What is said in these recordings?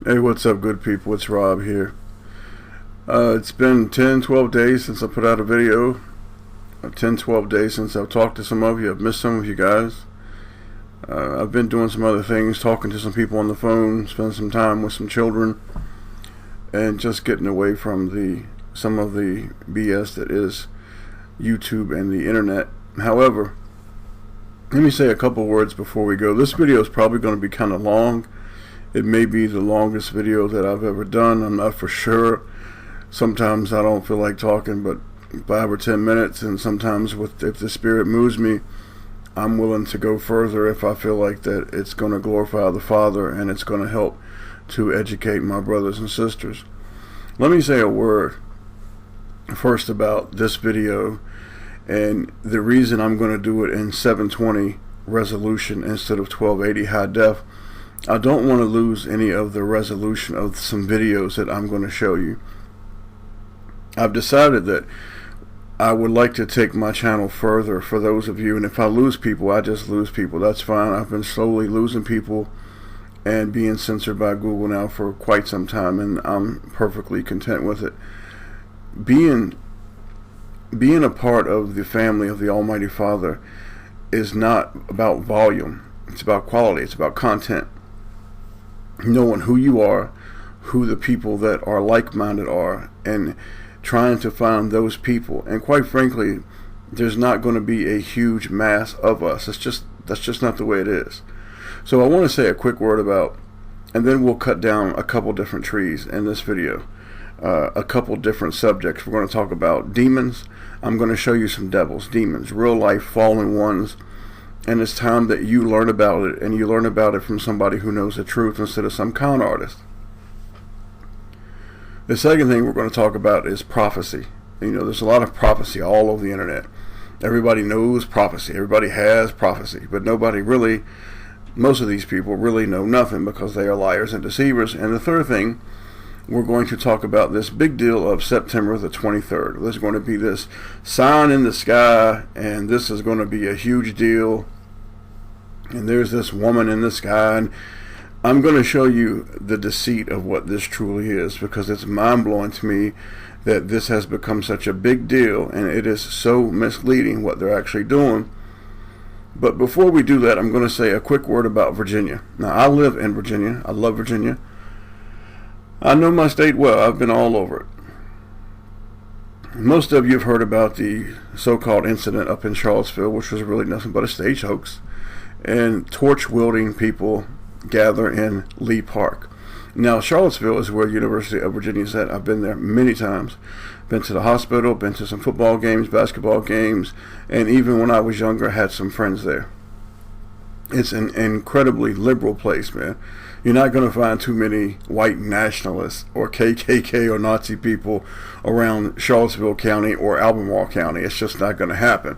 Hey, what's up, good people? It's Rob here. It's been 10-12 days since I put out a video. 10-12 days since I've talked to some of you. I've missed some of you guys. I've been doing some other things, talking to some people on the phone, spending some time with some children, and just getting away from some of the BS that is YouTube and the internet. However, let me say a couple words before we go. This video is probably going to be kind of long. It may be the longest video that I've ever done. I'm not for sure. Sometimes I don't feel like talking but 5 or 10 minutes, and sometimes if the spirit moves me, I'm willing to go further if I feel like that it's going to glorify the Father and it's going to help to educate my brothers and sisters. Let me say a word first about this video and the reason I'm going to do it in 720 resolution instead of 1280 high def. I don't want to lose any of the resolution of some videos that I'm going to show you. I've decided that I would like to take my channel further for those of you, and if I lose people, I just lose people. That's fine. I've been slowly losing people and being censored by Google now for quite some time, and I'm perfectly content with it. Being a part of the family of the Almighty Father is not about volume. It's about quality. It's about content. Knowing who you are, who the people that are like-minded are, and trying to find those people. And quite frankly, there's not going to be a huge mass of us. That's just not the way it is. So I want to say a quick word about, and then we'll cut down a couple different trees in this video. A couple different subjects. We're going to talk about demons. I'm going to show you some devils, demons, real life fallen ones. And it's time that you learn about it, and you learn about it from somebody who knows the truth instead of some con artist. The second thing we're going to talk about is prophecy. You know, there's a lot of prophecy all over the internet. Everybody knows prophecy. Everybody has prophecy. But nobody really, most of these people really know nothing because they are liars and deceivers. And the third thing, we're going to talk about this big deal of September the 23rd. There's going to be this sign in the sky, and this is going to be a huge deal. And there's this woman in the sky, and I'm going to show you the deceit of what this truly is, because it's mind-blowing to me that this has become such a big deal, and it is so misleading what they're actually doing. But before we do that, I'm going to say a quick word about Virginia. Now, I live in Virginia. I love Virginia. I know my state well. I've been all over it. Most of you have heard about the so-called incident up in Charlottesville, which was really nothing but a stage hoax. And torch-wielding people gather in Lee Park. Now, Charlottesville is where University of Virginia is at. I've been there many times. Been to the hospital, been to some football games, basketball games, and even when I was younger, had some friends there. It's an incredibly liberal place, man. You're not going to find too many white nationalists or KKK or Nazi people around Charlottesville County or Albemarle County. It's just not going to happen.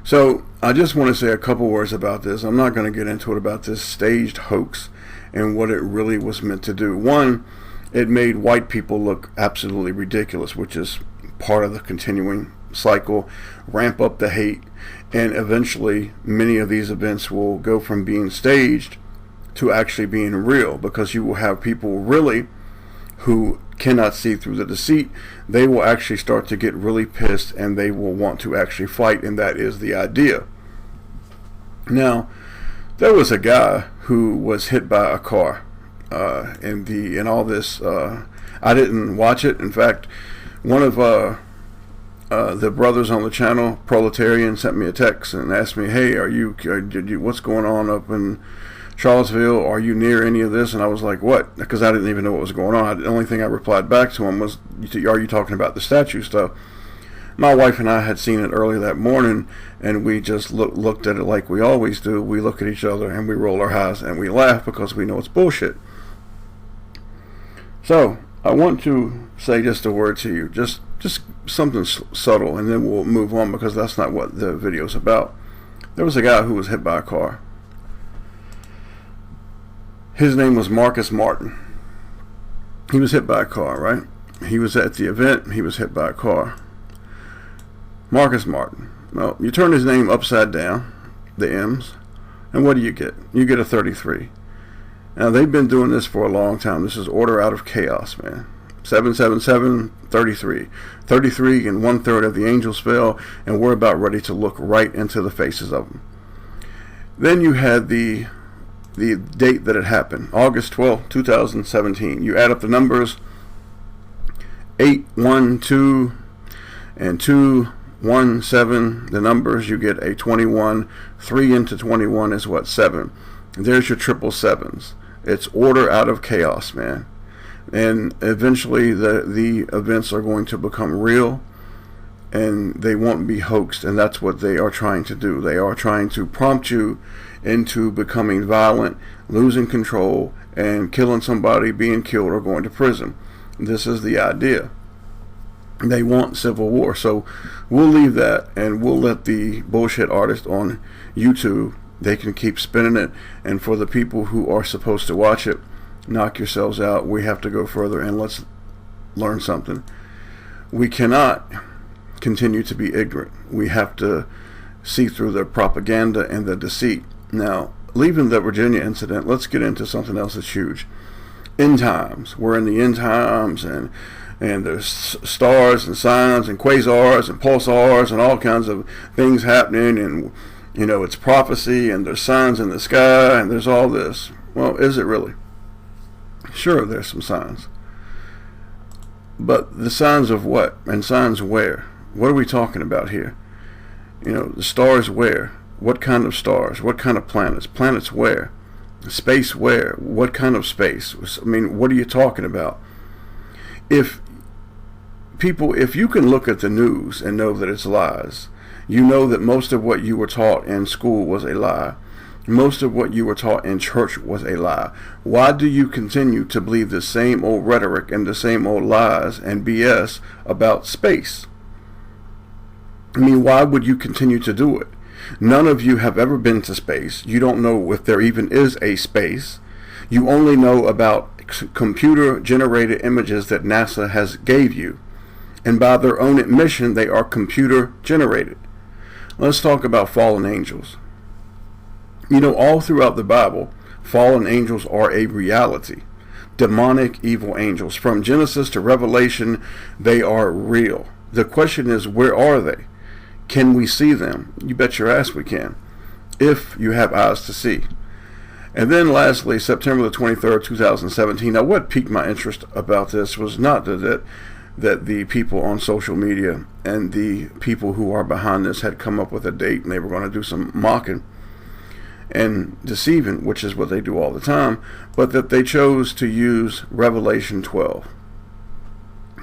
So I just want to say a couple words about this. I'm not going to get into it about this staged hoax and what it really was meant to do. One, it made white people look absolutely ridiculous, which is part of the continuing cycle, ramp up the hate, and eventually many of these events will go from being staged to actually being real, because you will have people really who cannot see through the deceit. They will actually start to get really pissed, and they will want to actually fight, and that is the idea. Now, there was a guy who was hit by a car in all this. I didn't watch it. In fact, one of the brothers on the channel, Proletarian, sent me a text and asked me, "Hey, what's going on up in Charlottesville? Are you near any of this?" And I was like, "What?" Because I didn't even know what was going on. The only thing I replied back to him was, "Are you talking about the statue stuff?" My wife and I had seen it early that morning, and we just looked at it like we always do. We look at each other and we roll our eyes and we laugh because we know it's bullshit. So I want to say just a word to you, just something subtle, and then we'll move on, because that's not what the video is about. There was a guy who was hit by a car. His name was Marcus Martin. He was hit by a car, right? He was at the event. He was hit by a car. Marcus Martin. Well, you turn his name upside down, the M's, and what do you get? You get a 33. Now, they've been doing this for a long time. This is order out of chaos, man. 777, 33. 33 and 1/3 of the angels fell, and we're about ready to look right into the faces of them. Then you had the date that it happened, August 12, 2017. You add up the numbers, 8, 1, 2, and 2, 1, 7. The numbers, you get a 21. 3 into 21 is what? 7. There's your triple sevens. It's order out of chaos, man. And eventually the events are going to become real, and they won't be hoaxed, and that's what they are trying to do. They are trying to prompt you into becoming violent, losing control, and killing somebody, being killed, or going to prison. This is the idea. They want civil war. So we'll leave that, and we'll let the bullshit artist on YouTube, they can keep spinning it. And for the people who are supposed to watch it, knock yourselves out. We have to go further, and let's learn something. We cannot continue to be ignorant. We have to see through the propaganda and the deceit. Now, leaving the Virginia incident, let's get into something else that's huge. End times. We're in the end times, and there's stars and signs and quasars and pulsars and all kinds of things happening, and you know, it's prophecy, and there's signs in the sky, and there's all this. Well, is it really? Sure, there's some signs. But the signs of what? And signs where? What are we talking about here? You know, the stars where? What kind of stars? What kind of planets? Planets where? Space where? What kind of space? I mean, what are you talking about? If you can look at the news and know that it's lies, you know that most of what you were taught in school was a lie. Most of what you were taught in church was a lie. Why do you continue to believe the same old rhetoric and the same old lies and BS about space? I mean, why would you continue to do it? None of you have ever been to space. You don't know if there even is a space. You only know about computer-generated images that NASA has gave you. And by their own admission, they are computer-generated. Let's talk about fallen angels. You know, all throughout the Bible, fallen angels are a reality. Demonic, evil angels. From Genesis to Revelation, they are real. The question is, where are they? Can we see them? You bet your ass we can, if you have eyes to see. And then lastly, September the 23rd, 2017. Now, what piqued my interest about this was not that the people on social media and the people who are behind this had come up with a date and they were going to do some mocking and deceiving, which is what they do all the time, but that they chose to use Revelation 12.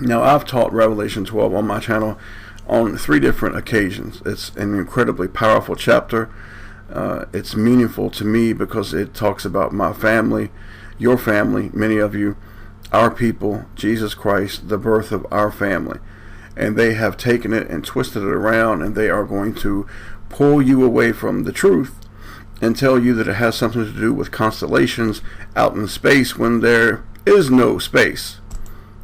Now, I've taught Revelation 12 on my channel on 3 different occasions. It's an incredibly powerful chapter. It's meaningful to me because it talks about my family, your family, many of you, our people, Jesus Christ, the birth of our family. And they have taken it and twisted it around, and they are going to pull you away from the truth and tell you that it has something to do with constellations out in space when there is no space.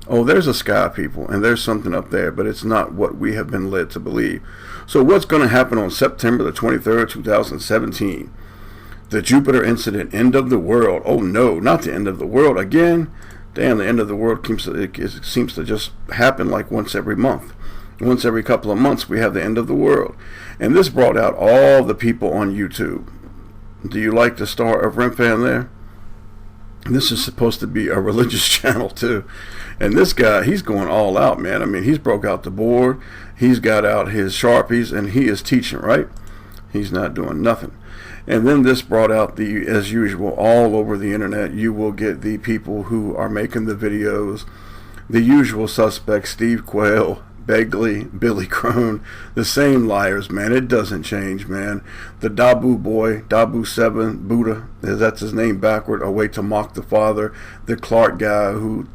Oh, there's a sky, people, and there's something up there, but it's not what we have been led to believe. So what's going to happen on September the 23rd, 2017? The Jupiter incident, end of the world. Oh no, not the end of the world again. Damn, the end of the world seems to just happen like once every month. Once every couple of months we have the end of the world. And this brought out all the people on YouTube. Do you like the Star of Remphan there? This is supposed to be a religious channel too. And this guy, he's going all out, man. I mean, he's broke out the board. He's got out his Sharpies, and he is teaching, right? He's not doing nothing. And then this brought out as usual, all over the internet, you will get the people who are making the videos, the usual suspects, Steve Quayle, Begley, Billy Crone, the same liars, man. It doesn't change, man. The Dabu boy, Dabu 7, Buddha, that's his name backward, a way to mock the Father. The Clark guy who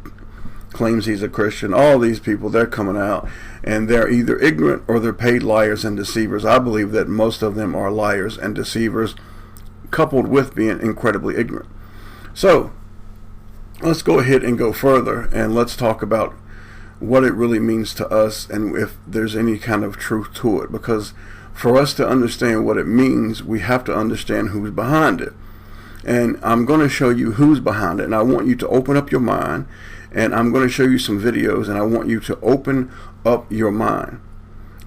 claims he's a Christian. All these people, they're coming out, and they're either ignorant or they're paid liars and deceivers. I believe that most of them are liars and deceivers, coupled with being incredibly ignorant. So let's go ahead and go further, and let's talk about what it really means to us and if there's any kind of truth to it. Because for us to understand what it means, we have to understand who's behind it. And I'm going to show you who's behind it. And I want you to open up your mind. And I'm going to show you some videos. And I want you to open up your mind.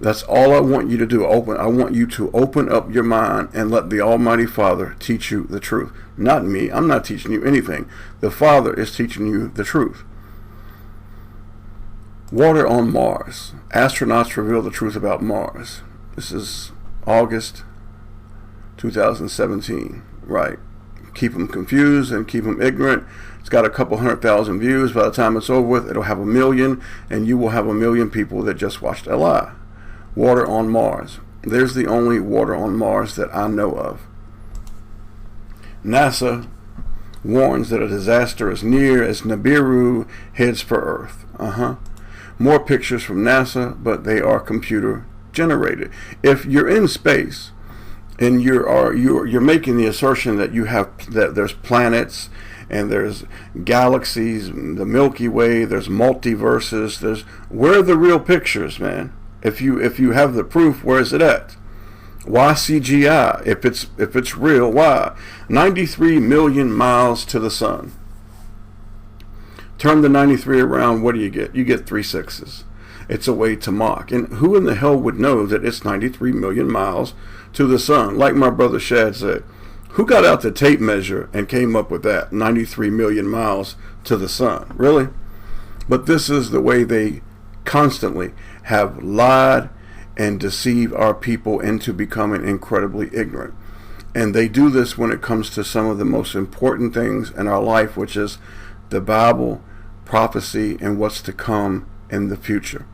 That's all I want you to do. I want you to open up your mind and let the Almighty Father teach you the truth. Not me. I'm not teaching you anything. The Father is teaching you the truth. Water on Mars. Astronauts reveal the truth about Mars. This is August 2017. Right. Keep them confused and keep them ignorant. It's got a couple 100,000 views. By the time it's over with, it'll have 1 million, and you will have 1 million people that just watched a lie. Water on Mars. There's the only water on Mars that I know of. NASA warns that a disaster is near as Nibiru heads for Earth. More pictures from NASA, but they are computer generated. If you're in space and you're making the assertion that there's planets and there's galaxies, the Milky Way, there's multiverses, where are the real pictures, man? If you have the proof, where is it at? Why CGI? If it's real, why? 93 million miles to the sun. Turn the 93 around, what do you get? You get 3 6s. It's a way to mock. And who in the hell would know that it's 93 million miles to the sun? Like my brother Shad said, who got out the tape measure and came up with that? 93 million miles to the sun. Really? But this is the way they constantly have lied and deceived our people into becoming incredibly ignorant. And they do this when it comes to some of the most important things in our life, which is the Bible, prophecy, and what's to come in the future.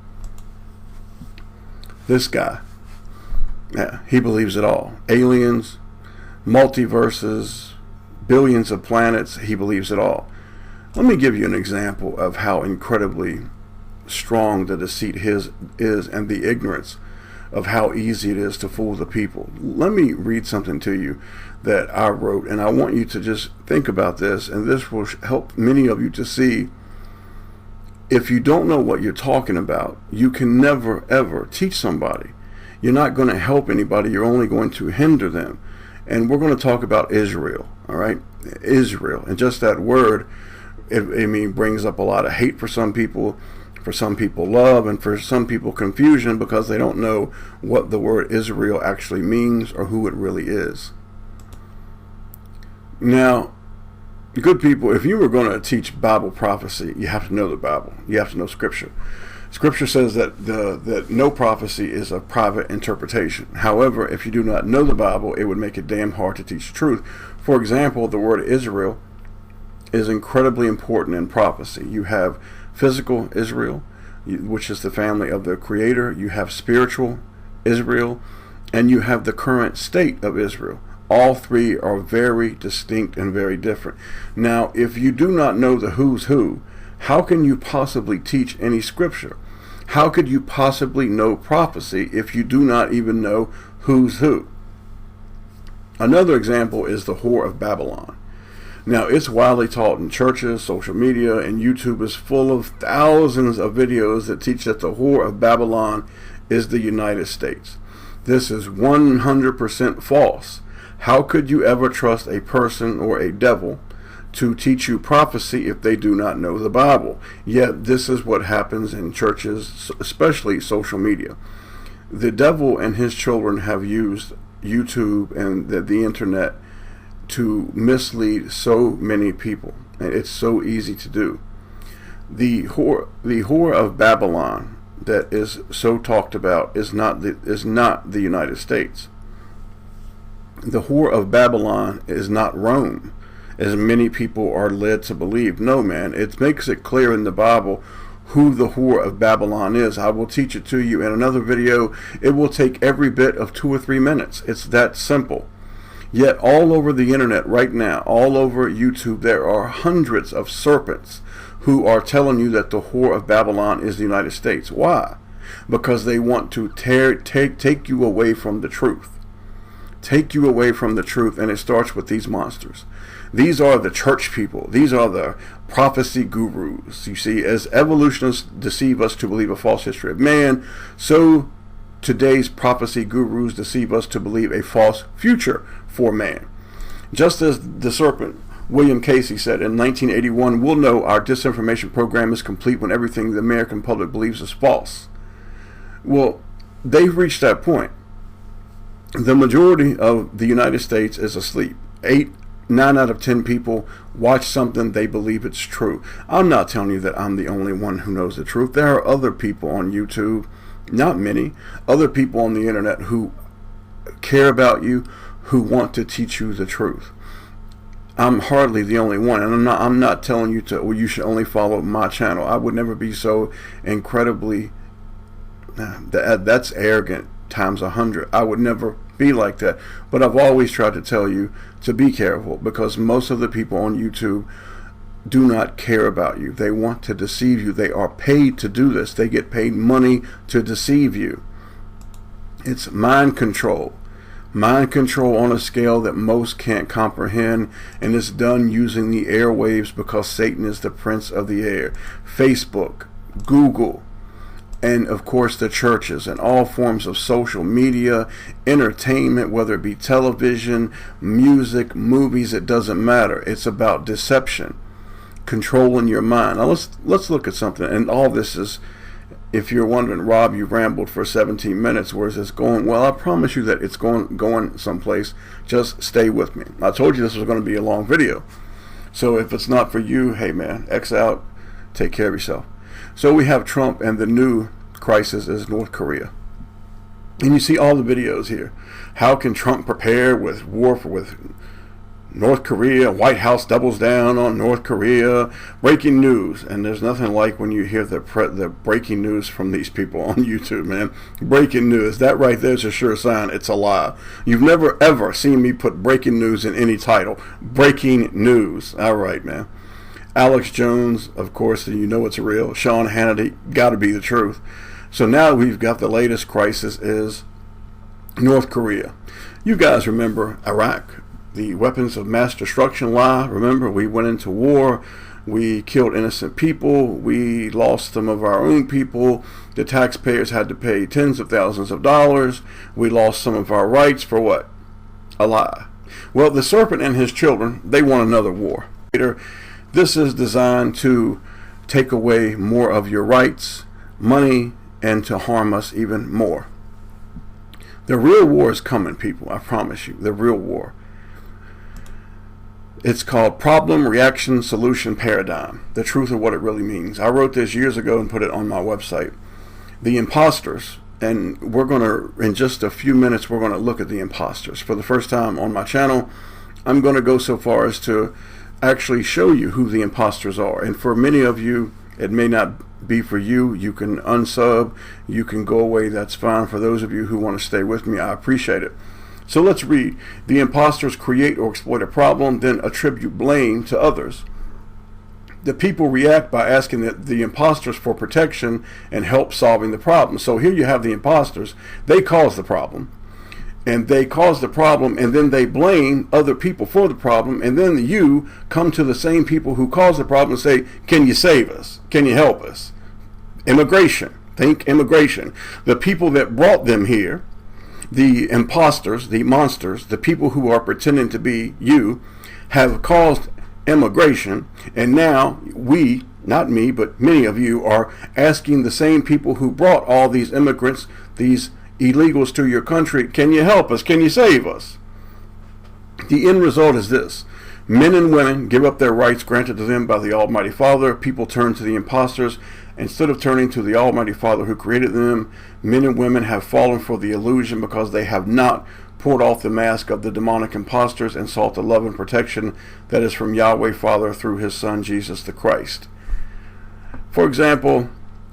This guy, he believes it all. Aliens, multiverses, billions of planets, he believes it all. Let me give you an example of how incredibly strong the deceit is and the ignorance of how easy it is to fool the people. Let me read something to you that I wrote, and I want you to just think about this, and this will help many of you to see if you don't know what you're talking about, you can never ever teach somebody. You're not going to help anybody, you're only going to hinder them. And we're going to talk about Israel, all right? Israel, and just that word, it brings up a lot of hate for some people love, and for some people confusion because they don't know what the word Israel actually means or who it really is. Now, good people, if you were going to teach Bible prophecy, you have to know the Bible. You have to know Scripture. Scripture says that no prophecy is a private interpretation. However, if you do not know the Bible, it would make it damn hard to teach the truth. For example, the word Israel is incredibly important in prophecy. You have physical Israel, which is the family of the Creator. You have spiritual Israel, and you have the current state of Israel. All three are very distinct and very different. Now, if you do not know the who's who, how can you possibly teach any scripture? How could you possibly know prophecy if you do not even know who's who? Another example is the whore of Babylon. Now, it's widely taught in churches, social media, and YouTube is full of thousands of videos that teach that the whore of Babylon is the United States. This is 100% false. How could you ever trust a person or a devil to teach you prophecy if they do not know the Bible? Yet this is what happens in churches, especially social media. The devil and his children have used YouTube and the internet to mislead so many people, and it's so easy to do. The whore of Babylon that is so talked about is not the United States. The whore of Babylon is not Rome, as many people are led to believe. No, man, it makes it clear in the Bible who the whore of Babylon is. I will teach it to you in another video. It will take every bit of 2 or 3 minutes. It's that simple. Yet all over the internet right now, all over YouTube, there are hundreds of serpents who are telling you that the whore of Babylon is the United States. Why? Because they want to take you away from the truth. Take you away from the truth, and it starts with these monsters. These are the church people. These are the prophecy gurus. You see, as evolutionists deceive us to believe a false history of man, so today's prophecy gurus deceive us to believe a false future for man. Just as the serpent, William Casey, said in 1981, we'll know our disinformation program is complete when everything the American public believes is false. Well, they've reached that point. The majority of the United States is asleep. 9 out of 10 people watch something, they believe it's true. I'm not telling you that I'm the only one who knows the truth. There are other people on YouTube, not many, other people on the internet who care about you, who want to teach you the truth. I'm hardly the only one, and I'm not telling you to, well, you should only follow my channel. I would never be so incredibly, that's arrogant times 100. I would never be like that. But I've always tried to tell you to be careful, because most of the people on YouTube do not care about you. They want to deceive you. They are paid to do this. They get paid money to deceive you. It's mind control. Mind control on a scale that most can't comprehend, and it's done using the airwaves, because Satan is the prince of the air. Facebook, Google, and of course the churches, and all forms of social media, entertainment, whether it be television, music, movies, it doesn't matter. It's about deception, controlling your mind. Now let's look at something, and all this is, if you're wondering, Rob, you rambled for 17 minutes. Where's this going? Well, I promise you that it's going someplace. Just stay with me. I told you this was going to be a long video. So if it's not for you, hey man, X out. Take care of yourself. So we have Trump, and the new crisis is North Korea. And you see all the videos here. How can Trump prepare with war with North Korea? White House doubles down on North Korea. Breaking news. And there's nothing like when you hear the breaking news from these people on YouTube, man. Breaking news. That right there is a sure sign it's a lie. You've never ever seen me put breaking news in any title. Breaking news. All right, man. Alex Jones, of course, you know it's real. Sean Hannity, got to be the truth. So now we've got the latest crisis is North Korea. You guys remember Iraq, the weapons of mass destruction lie. Remember, we went into war, we killed innocent people, we lost some of our own people, the taxpayers had to pay tens of thousands of dollars, we lost some of our rights for what? A lie. Well, the serpent and his children, they want another war. This is designed to take away more of your rights, money, and to harm us even more. The real war is coming, people. I promise you. The real war. It's called Problem, Reaction, Solution, Paradigm. The truth of what it really means. I wrote this years ago and put it on my website. The imposters, and we're going to, in just a few minutes, we're going to look at the imposters. For the first time on my channel, I'm going to go so far as to actually show you who the imposters are. And for many of you, it may not be for you. You can unsub, you can go away, that's fine. For those of you who want to stay with me, I appreciate it. So let's read. The imposters create or exploit a problem, then attribute blame to others. The people react by asking the imposters for protection and help solving the problem. So here you have the imposters. They cause the problem. And they cause the problem, and then they blame other people for the problem, and then you come to the same people who caused the problem and say, can you save us? Can you help us? Immigration. Think immigration. The people that brought them here, the imposters, the monsters, the people who are pretending to be you, have caused immigration, and now we, not me, but many of you, are asking the same people who brought all these immigrants, these illegals to your country, can you help us? Can you save us? The end result is this. Men and women give up their rights granted to them by the Almighty Father. People turn to the imposters. Instead of turning to the Almighty Father who created them, men and women have fallen for the illusion because they have not pulled off the mask of the demonic imposters and sought the love and protection that is from Yahweh Father through his Son, Jesus the Christ. For example,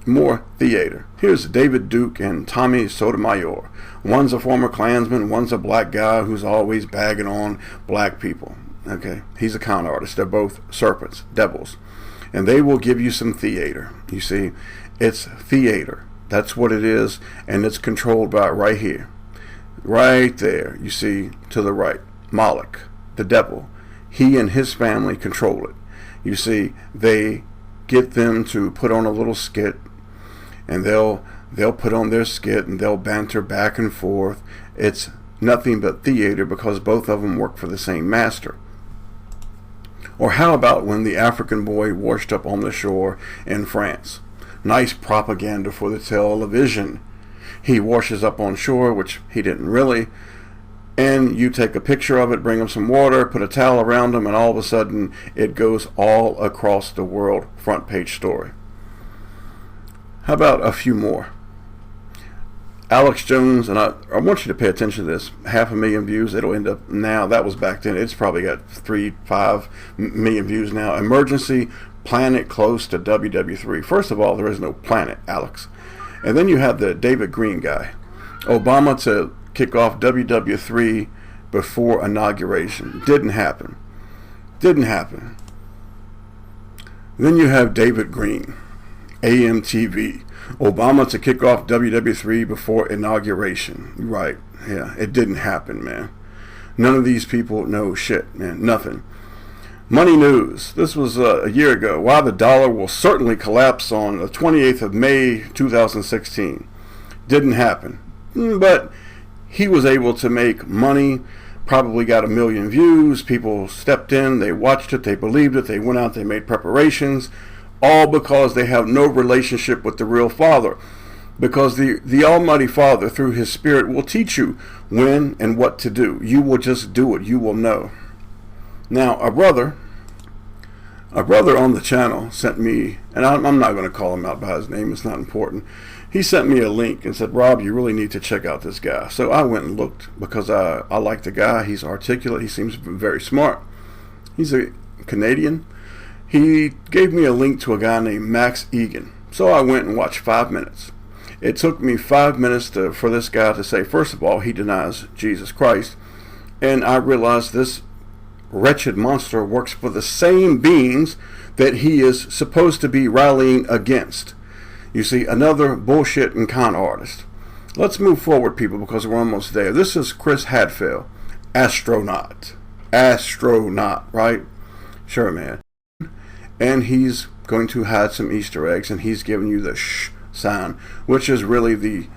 more theater. Here's David Duke and Tommy Sotomayor. One's a former Klansman, one's a black guy who's always bagging on black people. Okay, he's a con artist. They're both serpents, devils. And they will give you some theater. You see, it's theater. That's what it is, and it's controlled by right here. Right there, you see, to the right. Moloch, the devil. He and his family control it. You see, they get them to put on a little skit, and they'll put on their skit and they'll banter back and forth. It's nothing but theater because both of them work for the same master. Or how about when the African boy washed up on the shore in France? Nice propaganda for the television. He washes up on shore, which he didn't really, and you take a picture of it, bring him some water, put a towel around him, and all of a sudden it goes all across the world, front page story. How about a few more? Alex Jones, and I want you to pay attention to this, 500,000 views. It'll end up now, that was back then, it's probably got 3-5 million views now. Emergency planet close to WW3. First of all, there is no planet, Alex. And then you have the David Green guy. Obama to kick off WW3 before inauguration. Didn't happen. Then you have David Green, AMTV. Obama to kick off WW3 before inauguration. Right. Yeah, it didn't happen, man. None of these people know shit, man. Nothing. Money News. This was a year ago. Why the dollar will certainly collapse on the 28th of May, 2016. Didn't happen. But he was able to make money. Probably got 1 million views. People stepped in. They watched it. They believed it. They went out. They made preparations. All because they have no relationship with the real Father. Because the Almighty Father, through His Spirit, will teach you when and what to do. You will just do it. You will know. Now, a brother on the channel sent me, and I'm not going to call him out by his name. It's not important. He sent me a link and said, Rob, you really need to check out this guy. So I went and looked because I like the guy. He's articulate. He seems very smart. He's a Canadian. He gave me a link to a guy named Max Egan. So I went and watched 5 minutes. It took me 5 minutes for this guy to say, first of all, he denies Jesus Christ. And I realized this wretched monster works for the same beings that he is supposed to be rallying against. You see, another bullshit and con artist. Let's move forward, people, because we're almost there. This is Chris Hadfield, astronaut, right? Sure, man. And he's going to hide some Easter eggs, and he's giving you the shh sign, which is really the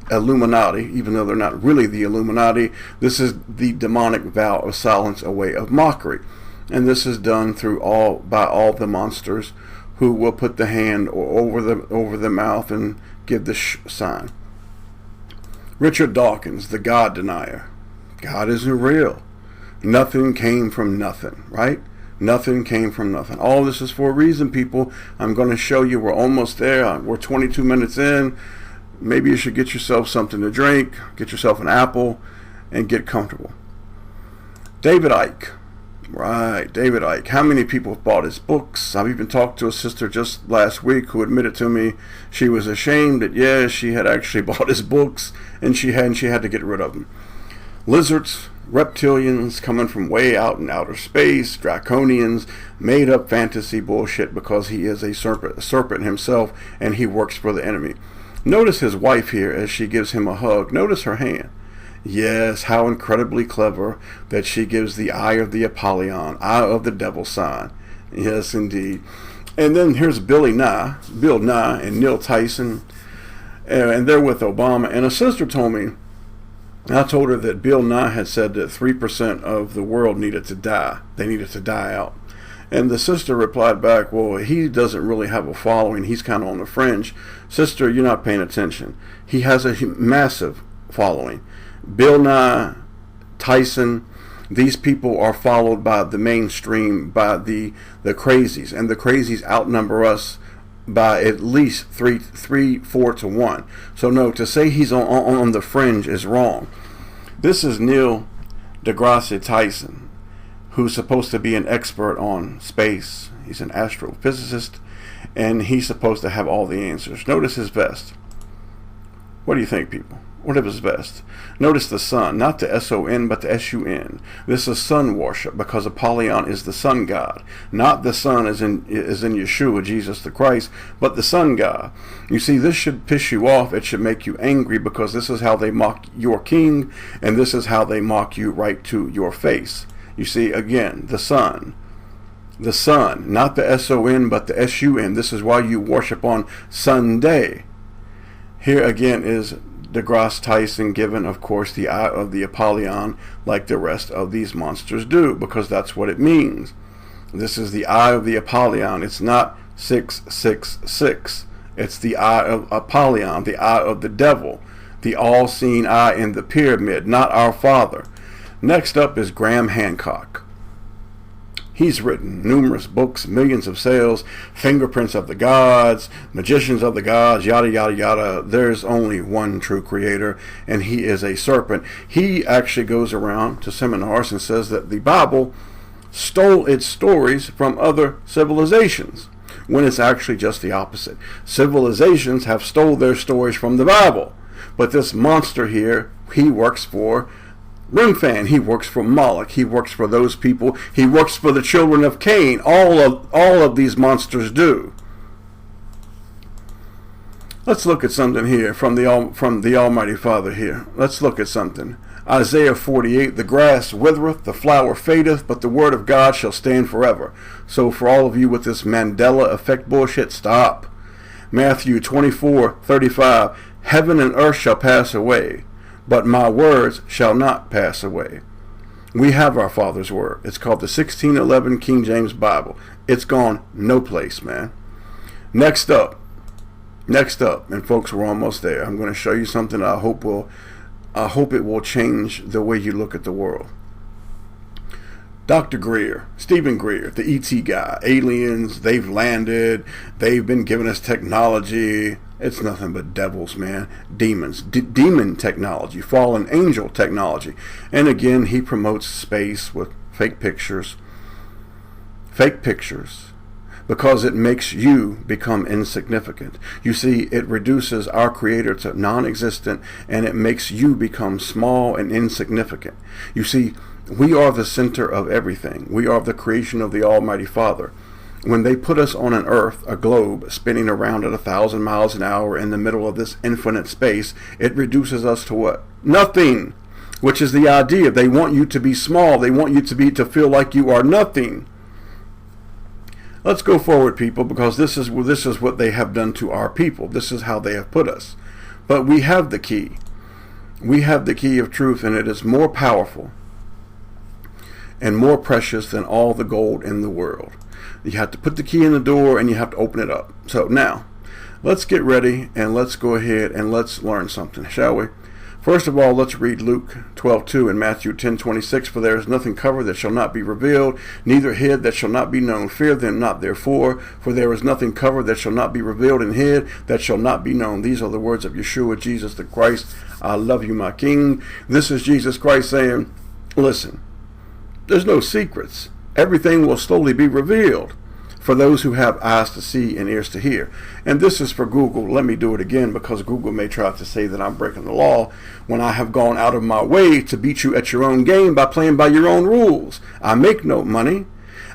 Illuminati, even though they're not really the Illuminati. This is the demonic vow of silence, a way of mockery. And this is done by all the monsters who will put the hand over the mouth and give the shh sign. Richard Dawkins, the God denier. God isn't real. Nothing came from nothing, right? Nothing came from nothing. All this is for a reason, people. I'm going to show you. We're almost there. We're 22 minutes in. Maybe you should get yourself something to drink, get yourself an apple, and get comfortable. David Icke. Right, David Icke. How many people have bought his books? I've even talked to a sister just last week who admitted to me she was ashamed that, she had actually bought his books, and she had to get rid of them. Lizards, reptilians coming from way out in outer space, draconians, made up fantasy bullshit because he is a serpent himself and he works for the enemy. Notice his wife here as she gives him a hug. Notice her hand. Yes, how incredibly clever that she gives the eye of the Apollyon, eye of the devil sign. Yes, indeed. And then here's Bill Nye and Neil Tyson, and they're with Obama. And a sister told me, I told her that Bill Nye had said that 3% of the world needed to die. They needed to die out. And the sister replied back, well, he doesn't really have a following. He's kind of on the fringe. Sister, you're not paying attention. He has a massive following. Bill Nye, Tyson, these people are followed by the mainstream, by the crazies. And the crazies outnumber us by at least 4 to 1. So no, to say he's on the fringe is wrong. This is Neil deGrasse Tyson, who's supposed to be an expert on space. He's an astrophysicist, and he's supposed to have all the answers. Notice his vest. What do you think, people? What is his vest? Notice the sun, not the S-O-N, but the S-U-N. This is sun worship because Apollyon is the sun god. Not the sun as in Yeshua, Jesus the Christ, but the sun god. You see, this should piss you off. It should make you angry because this is how they mock your king, and this is how they mock you right to your face. You see, again, the sun. The sun, not the S-O-N, but the S-U-N. This is why you worship on Sunday. Here again is deGrasse Tyson given, of course, the eye of the Apollyon like the rest of these monsters do, because that's what it means. This is the eye of the Apollyon. It's not 666. It's the eye of Apollyon, the eye of the devil, the all-seeing eye in the pyramid, not our Father. Next up is Graham Hancock. He's written numerous books, millions of sales, Fingerprints of the Gods, Magicians of the Gods, yada, yada, yada. There's only one true creator, and he is a serpent. He actually goes around to seminars and says that the Bible stole its stories from other civilizations, when it's actually just the opposite. Civilizations have stole their stories from the Bible. But this monster here, he works for Rimfan, he works for Moloch, he works for those people, he works for the children of Cain. All of these monsters do. Let's look at something here from the Almighty Father here. Let's look at something. Isaiah 48, the grass withereth, the flower fadeth, but the word of God shall stand forever. So for all of you with this Mandela effect bullshit, stop. Matthew 24:35, heaven and earth shall pass away, but my words shall not pass away. We have our Father's word. It's called the 1611 King James Bible. It's gone no place, man. Next up, and folks, we're almost there. I'm going to show you something I hope it will change the way you look at the world. Dr. Greer, Stephen Greer, the ET guy, aliens, they've landed, they've been giving us technology. It's nothing but devils, man. Demons, demon technology, fallen angel technology. And again, he promotes space with fake pictures, because it makes you become insignificant. You see, it reduces our Creator to non-existent, and it makes you become small and insignificant. You see, we are the center of everything. We are the creation of the Almighty Father. When they put us on an earth, a globe, spinning around at 1,000 miles an hour in the middle of this infinite space, it reduces us to what? Nothing. Which is the idea. They want you to be small. They want you to feel like you are nothing. Let's go forward, people, because this is what they have done to our people. This is how they have put us. But we have the key. We have the key of truth, and it is more powerful and more precious than all the gold in the world. You have to put the key in the door, and you have to open it up. So now, let's get ready, and let's go ahead and let's learn something, shall we? First of all, let's read Luke 12:2 and Matthew 10:26. For there is nothing covered that shall not be revealed, neither hid that shall not be known. Fear them not therefore, for there is nothing covered that shall not be revealed, and hid that shall not be known. These are the words of Yeshua, Jesus the Christ. I love you, my King. This is Jesus Christ saying, listen, there's no secrets. Everything will slowly be revealed for those who have eyes to see and ears to hear. And this is for Google. Let me do it again, because Google may try to say that I'm breaking the law when I have gone out of my way to beat you at your own game by playing by your own rules. I make no money.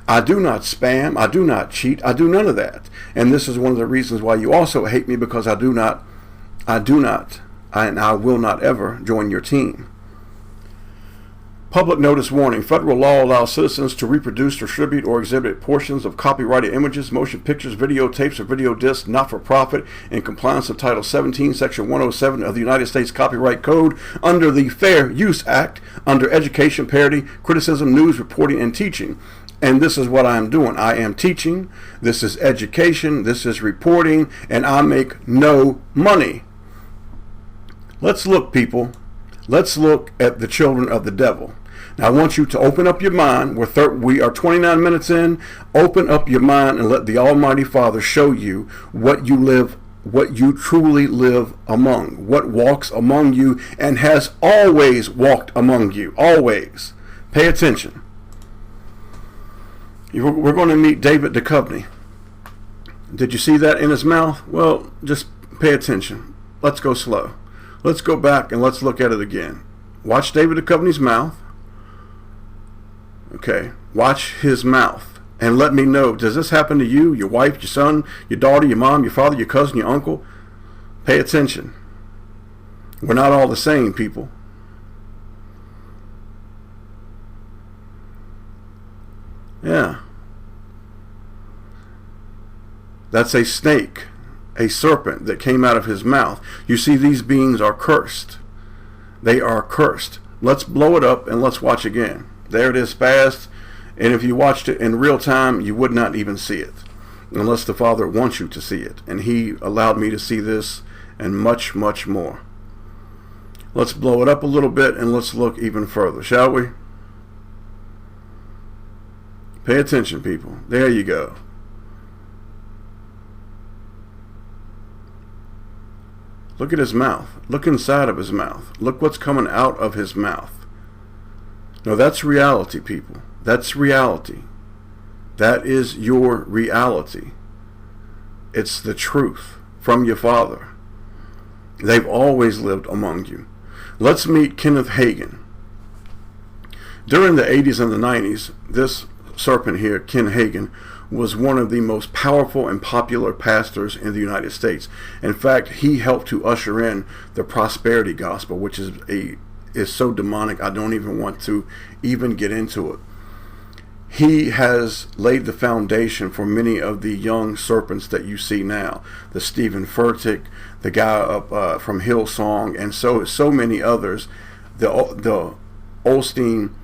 I do not spam. I do not cheat. I do none of that. And this is one of the reasons why you also hate me, because I will not ever join your team. Public notice warning. Federal law allows citizens to reproduce, distribute, or exhibit portions of copyrighted images, motion pictures, videotapes, or video discs not for profit in compliance with Title 17, Section 107 of the United States Copyright Code under the Fair Use Act, under education, parody, criticism, news, reporting, and teaching. And this is what I am doing. I am teaching. This is education. This is reporting. And I make no money. Let's look, people. Let's look at the children of the devil. Now I want you to open up your mind. We are 29 minutes in. Open up your mind and let the Almighty Father show you what you truly live among, what walks among you and has always walked among you. Always. Pay attention. We're going to meet David Duchovny. Did you see that in his mouth? Well, just pay attention. Let's go slow. Let's go back and let's look at it again. Watch David Duchovny's mouth. Okay, watch his mouth and let me know, does this happen to you, your wife, your son, your daughter, your mom, your father, your cousin, your uncle? Pay attention. We're not all the same, people. Yeah. That's a snake. a serpent that came out of his mouth. You see, these beings are cursed. They are cursed. Let's blow it up and let's watch again. There it is fast. And if you watched it in real time, you would not even see it, unless the Father wants you to see it. And He allowed me to see this and much, much more. Let's blow it up a little bit and let's look even further, shall we? Pay attention, people. There you go. Look at his mouth. Look inside of his mouth. Look what's coming out of his mouth. No, that's reality, people. That's reality. That is your reality. It's the truth from your Father. They've always lived among you. Let's meet Kenneth Hagin. During the 80s and the 90s, this serpent here, Ken Hagin, was one of the most powerful and popular pastors in the United States. In fact, he helped to usher in the prosperity gospel, which is so demonic I don't even want to even get into it. He has laid the foundation for many of the young serpents that you see now. The Stephen Furtick, the guy up from Hillsong, and so many others. The Olstein,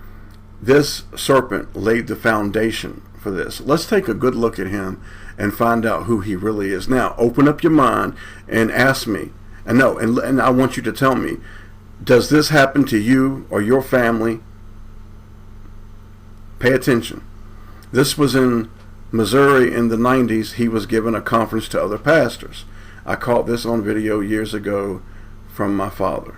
this serpent laid the foundation for this. Let's take a good look at him and find out who he really is. Now, open up your mind and ask me, and I want you to tell me, does this happen to you or your family? Pay attention. This was in Missouri in the 90s. He was giving a conference to other pastors. I caught this on video years ago from my father.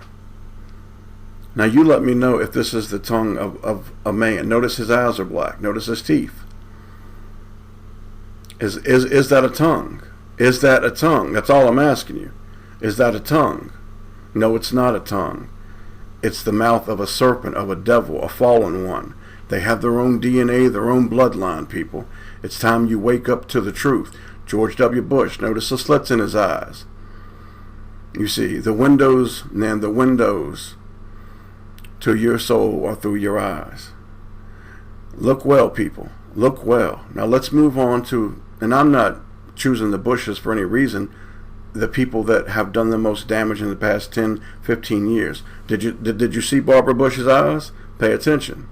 Now you let me know if this is the tongue of a man. Notice his eyes are black. Notice his teeth. Is that a tongue? Is that a tongue? That's all I'm asking you. Is that a tongue? No, it's not a tongue. It's the mouth of a serpent, of a devil, a fallen one. They have their own DNA, their own bloodline, people. It's time you wake up to the truth. George W. Bush, notice the slits in his eyes. You see, the windows to your soul are through your eyes. Look well, people. Look well. Now let's move on to, and I'm not choosing the Bushes for any reason, the people that have done the most damage in the past 10, 15 years. Did you see Barbara Bush's eyes? Pay attention.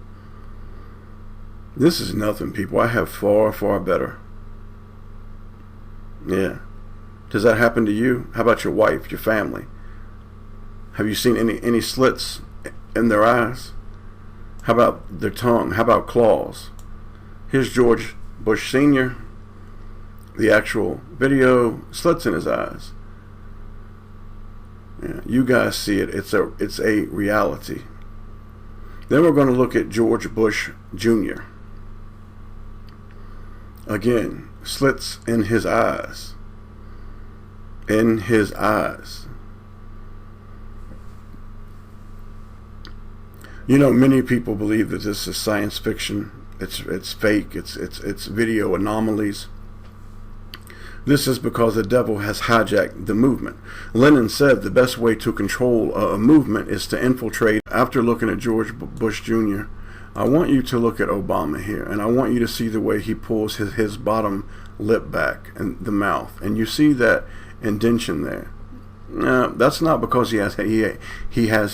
This is nothing, people. I have far, far better. Yeah. Does that happen to you? How about your wife, your family? Have you seen any slits in their eyes? How about their tongue? How about claws? Here's George Bush Sr., the actual video, slits in his eyes. Yeah, you guys see it. It's a reality. Then we're going to look at George Bush Jr. Again, slits in his eyes. In his eyes. You know, many people believe that this is science fiction. It's fake. It's video anomalies. This is because the devil has hijacked the movement. Lenin said the best way to control a movement is to infiltrate. After looking at George Bush Jr., I want you to look at Obama here, and I want you to see the way he pulls his bottom lip back and the mouth, and you see that indentation there. That's not because he has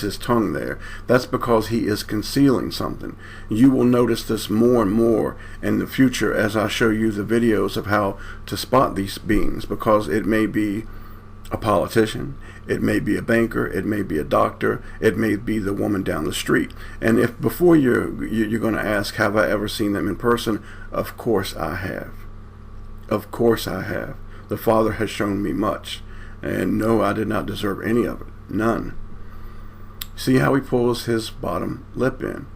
his tongue there. That's because he is concealing something. You will notice this more and more in the future as I show you the videos of how to spot these beings, because it may be a politician, it may be a banker, it may be a doctor, it may be the woman down the street. And if before you're going to ask, have I ever seen them in person? Of course I have. Of course I have. The Father has shown me much. And no, I did not deserve any of it. None. See how he pulls his bottom lip in?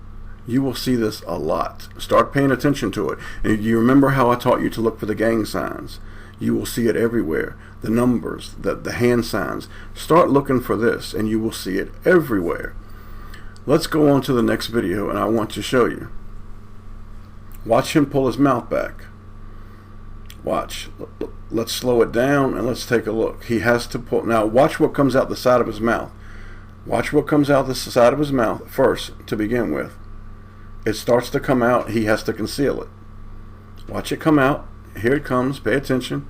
You will see this a lot. Start paying attention to it. And you remember how I taught you to look for the gang signs? You will see it everywhere. The numbers, the hand signs. Start looking for this and you will see it everywhere. Let's go on to the next video and I want to show you. Watch him pull his mouth back. Watch. Let's slow it down and let's take a look. He has to pull. Now watch what comes out the side of his mouth. Watch what comes out the side of his mouth first to begin with. It starts to come out. He has to conceal it. Watch it come out. Here it comes. Pay attention.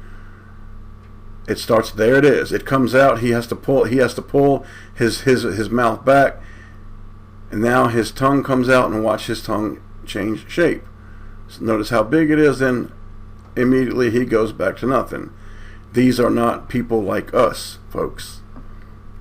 It starts, there it is. It comes out, he has to pull his mouth back, and now his tongue comes out, and watch his tongue change shape. So notice how big it is, then immediately he goes back to nothing. These are not people like us, folks.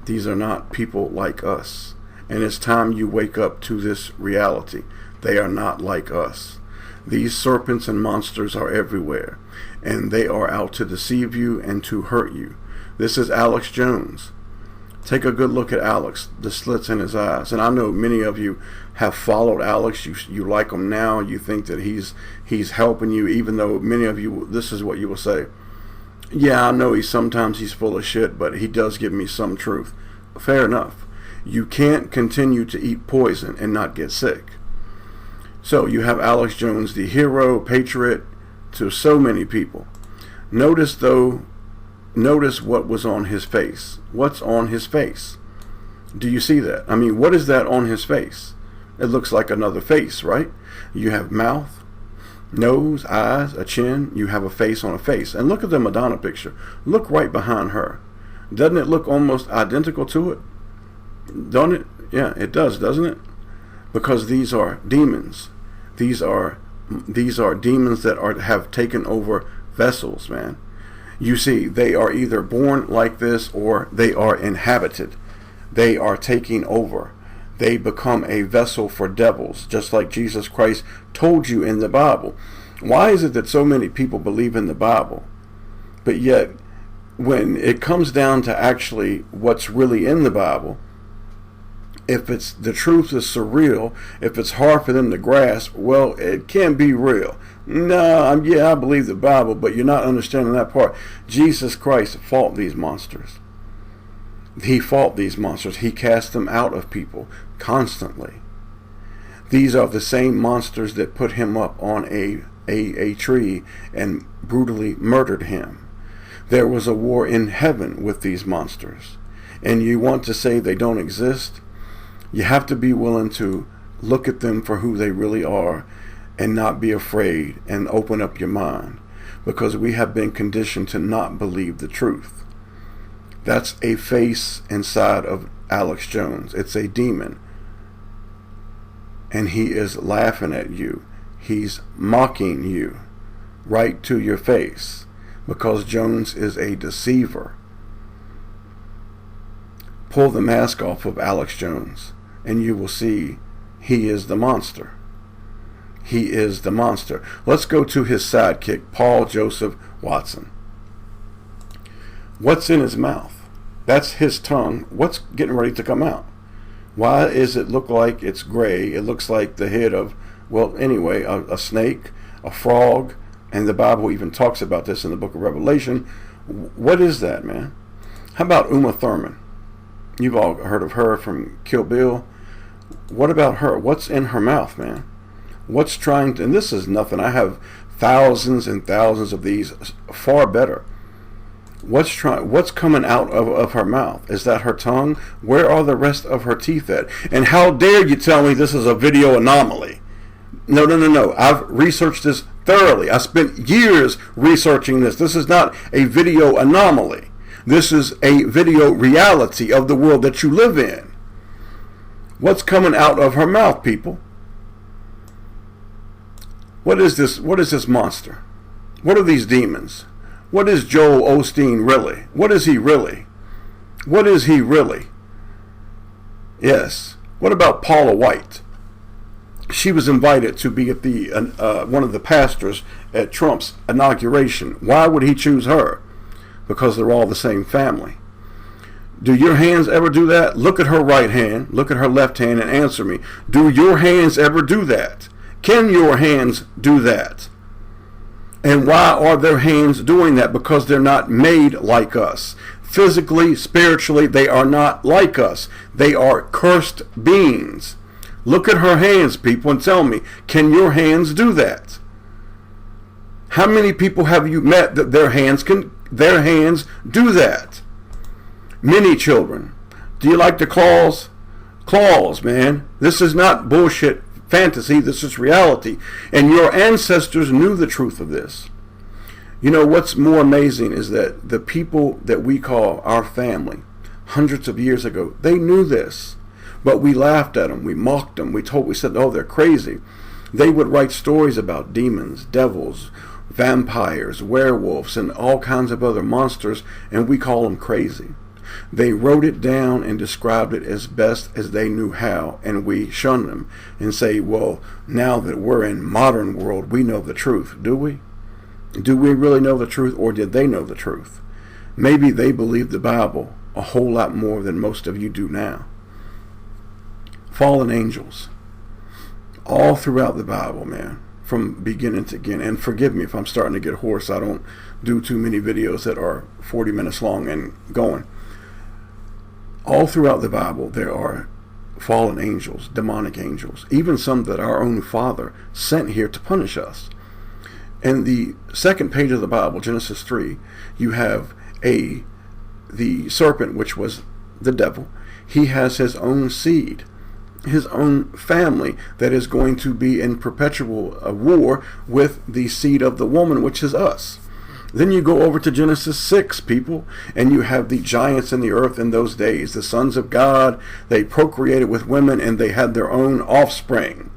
These are not people like us. And it's time you wake up to this reality. They are not like us. These serpents and monsters are everywhere, and they are out to deceive you and to hurt you. This is Alex Jones. Take a good look at Alex, the slits in his eyes. And I know many of you have followed Alex. You like him now. You think that he's helping you, even though many of you, this is what you will say. Yeah, I know sometimes he's full of shit, but he does give me some truth. Fair enough. You can't continue to eat poison and not get sick. So you have Alex Jones, the hero, patriot to so many people. Notice what was on his face. What's on his face? Do you see that? I mean, what is that on his face? It looks like another face, right? You have mouth, nose, eyes, a chin. You have a face on a face. And look at the Madonna picture. Look right behind her. Doesn't it look almost identical to it? Don't it? Yeah, it does, doesn't it? Because these are demons. These are demons that have taken over vessels, man. You see, they are either born like this or they are inhabited. They are taking over. They become a vessel for devils, just like Jesus Christ told you in the Bible. Why is it that so many people believe in the Bible, but yet when it comes down to actually what's really in the Bible, if it's the truth is surreal, if it's hard for them to grasp, well, it can't be real. No, yeah, I believe the Bible, but you're not understanding that part. Jesus Christ fought these monsters. He fought these monsters. He cast them out of people constantly. These are the same monsters that put him up on a tree and brutally murdered him. There was a war in heaven with these monsters. And you want to say they don't exist? You have to be willing to look at them for who they really are and not be afraid and open up your mind, because we have been conditioned to not believe the truth. That's a face inside of Alex Jones. It's a demon. And he is laughing at you. He's mocking you right to your face, because Jones is a deceiver. Pull the mask off of Alex Jones, and you will see he is the monster. He is the monster. Let's go to his sidekick, Paul Joseph Watson. What's in his mouth? That's his tongue. What's getting ready to come out? Why does it look like it's gray? It looks like the head of, well, anyway, a snake, a frog, and the Bible even talks about this in the book of Revelation. What is that, man? How about Uma Thurman? You've all heard of her from Kill Bill. What about her? What's in her mouth, man? What's trying to, and this is nothing. I have thousands and thousands of these, far better. What's coming out of her mouth? Is that her tongue? Where are the rest of her teeth at? And how dare you tell me this is a video anomaly? No. I've researched this thoroughly. I spent years researching this. This is not a video anomaly. This is a video reality of the world that you live in. What's coming out of her mouth, people? What is this? What is this monster? What are these demons? What is Joel Osteen really? What is he really? What is he really? Yes. What about Paula White? She was invited to be at the one of the pastors at Trump's inauguration. Why would he choose her? Because they're all the same family. Do your hands ever do that? Look at her right hand, look at her left hand, and answer me. Do your hands ever do that? Can your hands do that? And why are their hands doing that? Because they're not made like us. Physically, spiritually, they are not like us. They are cursed beings. Look at her hands, people, and tell me, can your hands do that? How many people have you met that their hands do that? Many children. Do you like the claws? Claws, man. This is not bullshit fantasy. This is reality. And your ancestors knew the truth of this. You know, what's more amazing is that the people that we call our family, hundreds of years ago, they knew this. But we laughed at them, we mocked them, we said, oh, they're crazy. They would write stories about demons, devils, vampires, werewolves, and all kinds of other monsters, and we call them crazy. They wrote it down and described it as best as they knew how, and we shun them and say, well, now that we're in modern world, we know the truth. Do we? Do we really know the truth, or did they know the truth? Maybe they believed the Bible a whole lot more than most of you do now. Fallen angels. All throughout the Bible, man, from beginning to end. And forgive me if I'm starting to get hoarse. I don't do too many videos that are 40 minutes long and going. All throughout the Bible, there are fallen angels, demonic angels, even some that our own Father sent here to punish us. In the second page of the Bible, Genesis 3, you have the serpent, which was the devil. He has his own seed, his own family that is going to be in perpetual war with the seed of the woman, which is us. Then you go over to Genesis 6, people, and you have the giants in the earth in those days, the sons of God. They procreated with women and they had their own offspring.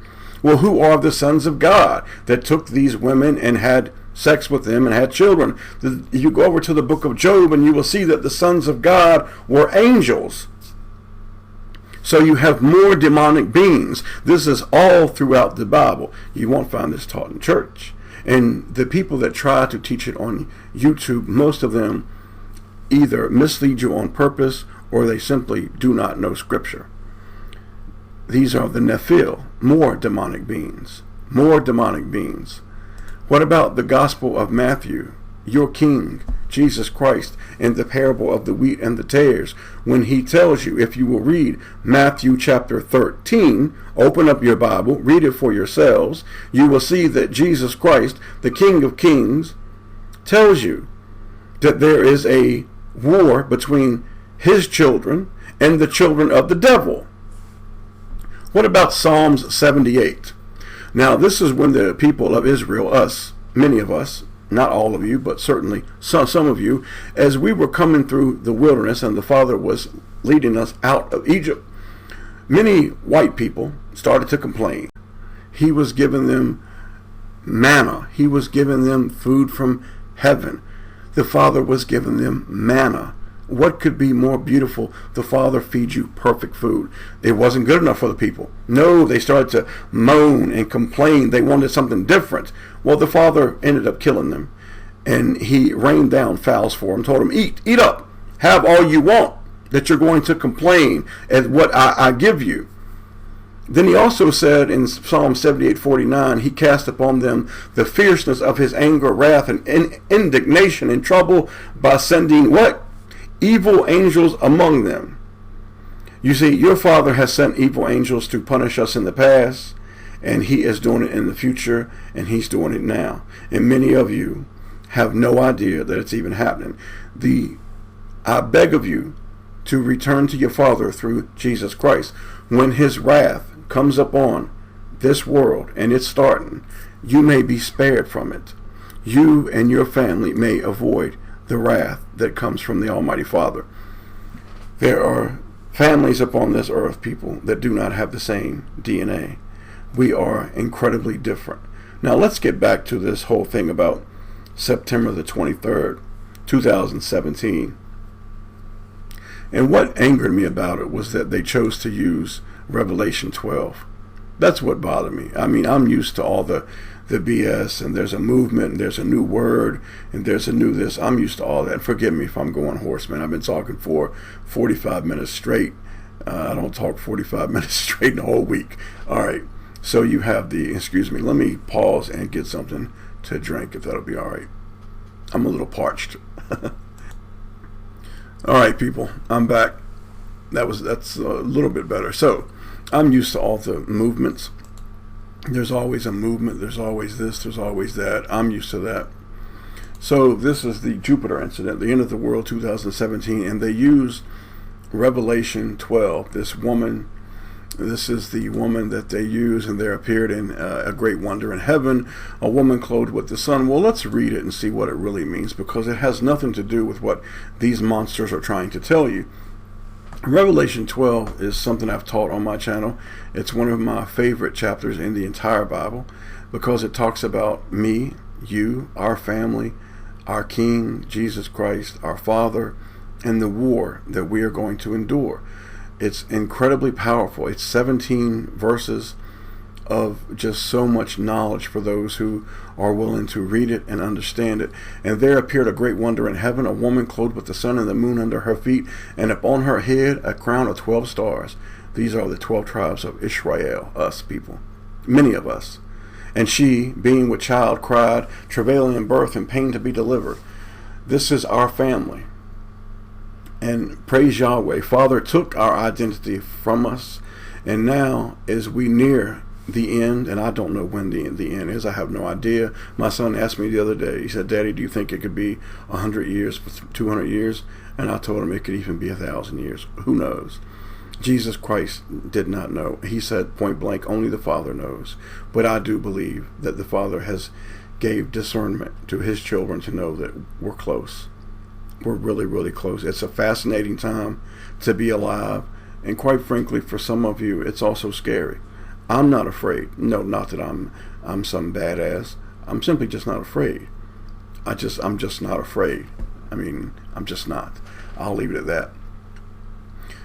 Well, who are the sons of God that took these women and had sex with them and had children? You go over to the book of Job and you will see that the sons of God were angels. So you have more demonic beings. This is all throughout the Bible. You won't find this taught in church. And the people that try to teach it on YouTube, most of them either mislead you on purpose or they simply do not know Scripture. These are the Nephil, more demonic beings. More demonic beings. What about the Gospel of Matthew, your King, Jesus Christ, in the parable of the wheat and the tares, when he tells you, if you will read Matthew chapter 13, open up your Bible, read it for yourselves, you will see that Jesus Christ, the King of Kings, tells you that there is a war between his children and the children of the devil. What about Psalms 78? Now, this is when the people of Israel, us, many of us, not all of you, but certainly some of you, as we were coming through the wilderness and the Father was leading us out of Egypt, many white people started to complain. He was giving them manna. He was giving them food from heaven. The Father was giving them manna. What could be more beautiful? The Father feeds you perfect food. It wasn't good enough for the people. No, they started to moan and complain. They wanted something different. Well, the Father ended up killing them. And he rained down fowls for them, told them, eat up, have all you want, that you're going to complain at what I give you. Then he also said in Psalm 78:49, he cast upon them the fierceness of his anger, wrath, and indignation and trouble by sending what? Evil angels among them. You see, your Father has sent evil angels to punish us in the past, and he is doing it in the future, and he's doing it now. And many of you have no idea that it's even happening. I beg of you to return to your Father through Jesus Christ. When his wrath comes upon this world, and it's starting, you may be spared from it. You and your family may avoid the wrath that comes from the Almighty Father. There are families upon this earth, people, that do not have the same DNA. We are incredibly different. Now let's get back to this whole thing about September the 23rd, 2017. And what angered me about it was that they chose to use Revelation 12. That's what bothered me. I mean, I'm used to all the BS, and there's a movement, and there's a new word, and there's a new this. I'm used to all that. Forgive me if I'm going hoarse, man. I've been talking for 45 minutes straight. I don't talk 45 minutes straight in a whole week. All right. So you have excuse me, let me pause and get something to drink, if that'll be all right. I'm a little parched. All right, people, I'm back. That's a little bit better. So I'm used to all the movements. There's always a movement. There's always this. There's always that. I'm used to that. So this is the Jupiter incident, the end of the world 2017, and they use Revelation 12, this woman This is the woman that they use, and there appeared in a great wonder in heaven, a woman clothed with the sun. Well, let's read it and see what it really means, because it has nothing to do with what these monsters are trying to tell you. Revelation 12 is something I've taught on my channel. It's one of my favorite chapters in the entire Bible, because it talks about me, you, our family, our King, Jesus Christ, our Father, and the war that we are going to endure. It's incredibly powerful. It's 17 verses of just so much knowledge for those who are willing to read it and understand it. And there appeared a great wonder in heaven, a woman clothed with the sun and the moon under her feet, and upon her head a crown of 12 stars. These are the 12 tribes of Israel, us people, many of us. And she, being with child, cried, travailing in birth and pain to be delivered. This is our family. And praise Yahweh, Father took our identity from us, and now as we near the end, and I don't know when the end is, I have no idea. My son asked me the other day, he said, Daddy, do you think it could be 100 years, 200 years? And I told him it could even be 1,000 years. Who knows? Jesus Christ did not know. He said point blank, only the Father knows. But I do believe that the Father has gave discernment to his children to know that we're close. We're really, really close. It's a fascinating time to be alive. And quite frankly, for some of you, it's also scary. I'm not afraid. No, not that I'm some badass. I'm simply just not afraid. I'm just not afraid. I mean, I'm just not. I'll leave it at that.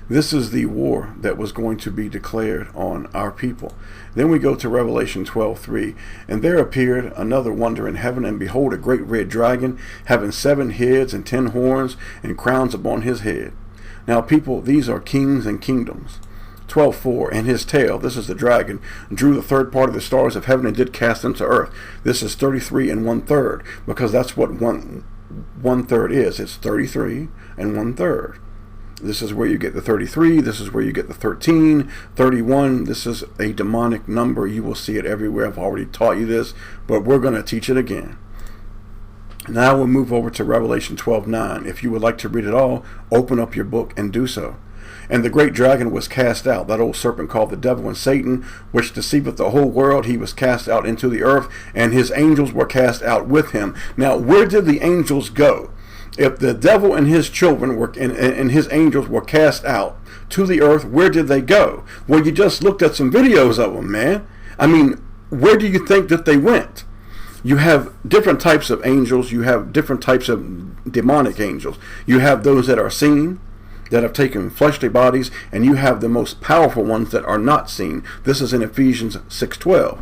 This is the war that was going to be declared on our people. Then we go to Revelation 12:3. And there appeared another wonder in heaven, and behold, a great red dragon, having 7 heads and 10 horns, and crowns upon his head. Now, people, these are kings and kingdoms. 12:4. And his tail, this is the dragon, drew the third part of the stars of heaven and did cast them to earth. This is 33 and 1/3, because that's what one third is. It's 33 and 1/3. This is where you get the 33. This is where you get the 13, 31. This is a demonic number. You will see it everywhere. I've already taught you this, but we're going to teach it again. Now we'll move over to Revelation 12:9. If you would like to read it all, open up your book and do so. And the great dragon was cast out, that old serpent called the devil and Satan, which deceiveth the whole world. He was cast out into the earth, and his angels were cast out with him. Now, where did the angels go? If the devil and his children were and his angels were cast out to the earth, where did they go? Well, you just looked at some videos of them, man. I mean, where do you think that they went? You have different types of angels. You have different types of demonic angels. You have those that are seen, that have taken fleshly bodies, and you have the most powerful ones that are not seen. This is in Ephesians 6:12.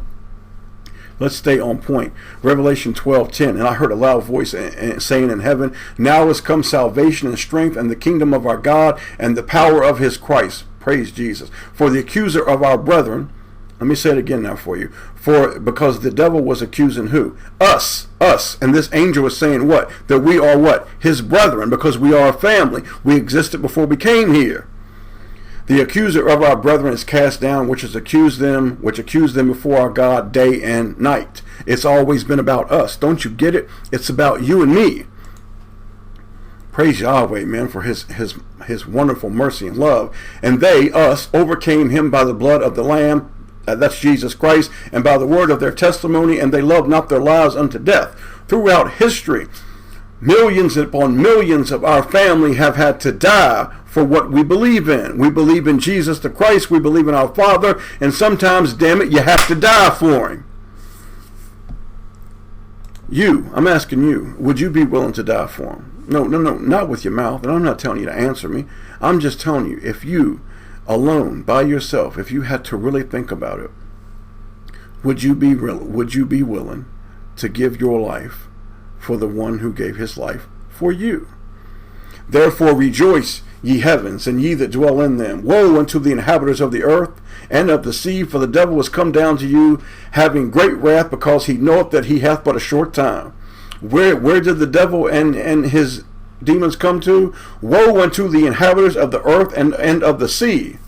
Let's stay on point. Revelation 12:10. And I heard a loud voice saying in heaven, now is come salvation and strength and the kingdom of our God and the power of his Christ. Praise Jesus. For the accuser of our brethren, let me say it again now for you. Because the devil was accusing who? Us. And this angel was saying what? That we are what? His brethren, because we are a family. We existed before we came here. The accuser of our brethren is cast down, which accused them before our God day and night. It's always been about us. Don't you get it? It's about you and me. Praise Yahweh, man, for his wonderful mercy and love. And they, us, overcame him by the blood of the Lamb, that's Jesus Christ, and by the word of their testimony, and they loved not their lives unto death. Throughout history, millions upon millions of our family have had to die for what we believe in. We believe in Jesus the Christ. We believe in our Father. And sometimes, damn it, you have to die for him. I'm asking you, would you be willing to die for him? No, not with your mouth. And I'm not telling you to answer me. I'm just telling you, if you, alone, by yourself, if you had to really think about it, would you be willing to give your life for the one who gave his life for you? Therefore rejoice, ye heavens, and ye that dwell in them. Woe unto the inhabitants of the earth and of the sea, for the devil is come down to you, having great wrath, because he knoweth that he hath but a short time. Where did the devil and his demons come to? Woe unto the inhabitants of the earth and of the sea.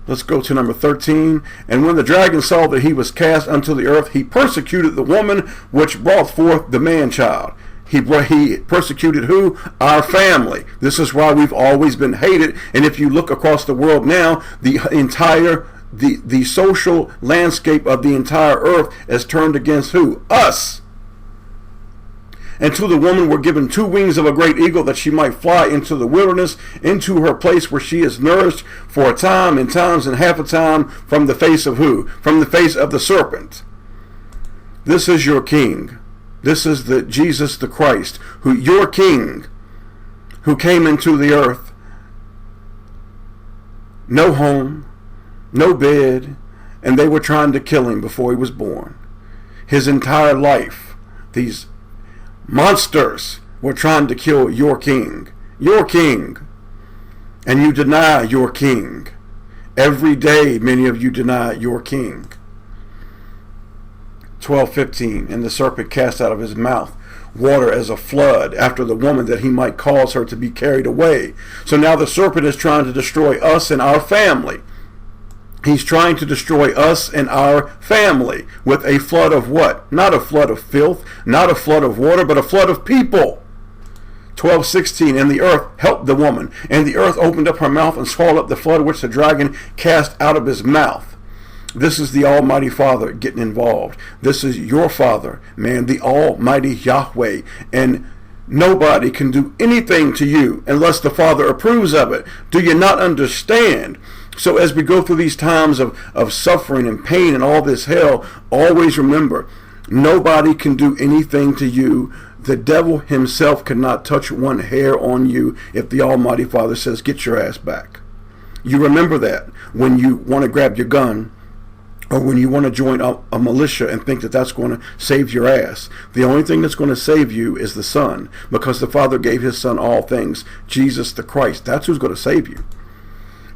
Let's go to number 13. And when the dragon saw that he was cast unto the earth, he persecuted the woman which brought forth the man-child. He persecuted who? Our family. This is why we've always been hated. And if you look across the world now, the entire the social landscape of the entire earth is turned against who? Us. And to the woman were given 2 wings of a great eagle, that she might fly into the wilderness, into her place where she is nourished for a time and times and half a time from the face of who? From the face of the serpent. This is your king. This is the Jesus the Christ, who your king, who came into the earth. No home, no bed, and they were trying to kill him before he was born. His entire life, these monsters were trying to kill your king. Your king. And you deny your king. Every day, many of you deny your king. 12:15, and the serpent cast out of his mouth water as a flood after the woman, that he might cause her to be carried away. So now the serpent is trying to destroy us and our family. He's trying to destroy us and our family with a flood of what? Not a flood of filth, not a flood of water, but a flood of people. 12:16, and the earth helped the woman, and the earth opened up her mouth and swallowed up the flood which the dragon cast out of his mouth. This is the Almighty Father getting involved. This is your Father, man, the Almighty Yahweh. And nobody can do anything to you unless the Father approves of it. Do you not understand? So as we go through these times of suffering and pain and all this hell, always remember, nobody can do anything to you. The devil himself cannot touch one hair on you if the Almighty Father says, get your ass back. You remember that when you want to grab your gun, or when you want to join a militia and think that that's going to save your ass. The only thing that's going to save you is the Son, because the Father gave his Son all things, Jesus the Christ. That's who's going to save you.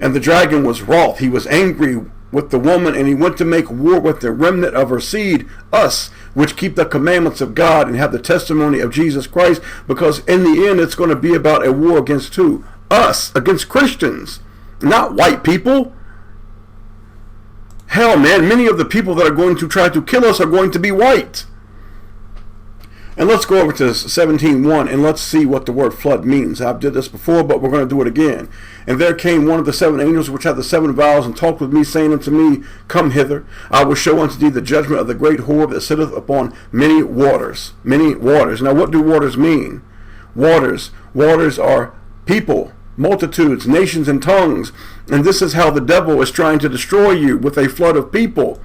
And the dragon was wroth. He was angry with the woman, and he went to make war with the remnant of her seed, us, which keep the commandments of God and have the testimony of Jesus Christ, because in the end it's going to be about a war against who? Us, against Christians, not white people. Hell, man, many of the people that are going to try to kill us are going to be white. And let's go over to 17:1 and let's see what the word flood means. I've did this before, but we're going to do it again. And there came one of the 7 angels which had the 7 vials, and talked with me, saying unto me, Come hither, I will show unto thee the judgment of the great whore that sitteth upon many waters. Many waters. Now what do waters mean? Waters are people, multitudes, nations, and tongues. And this is how the devil is trying to destroy you, with a flood of people.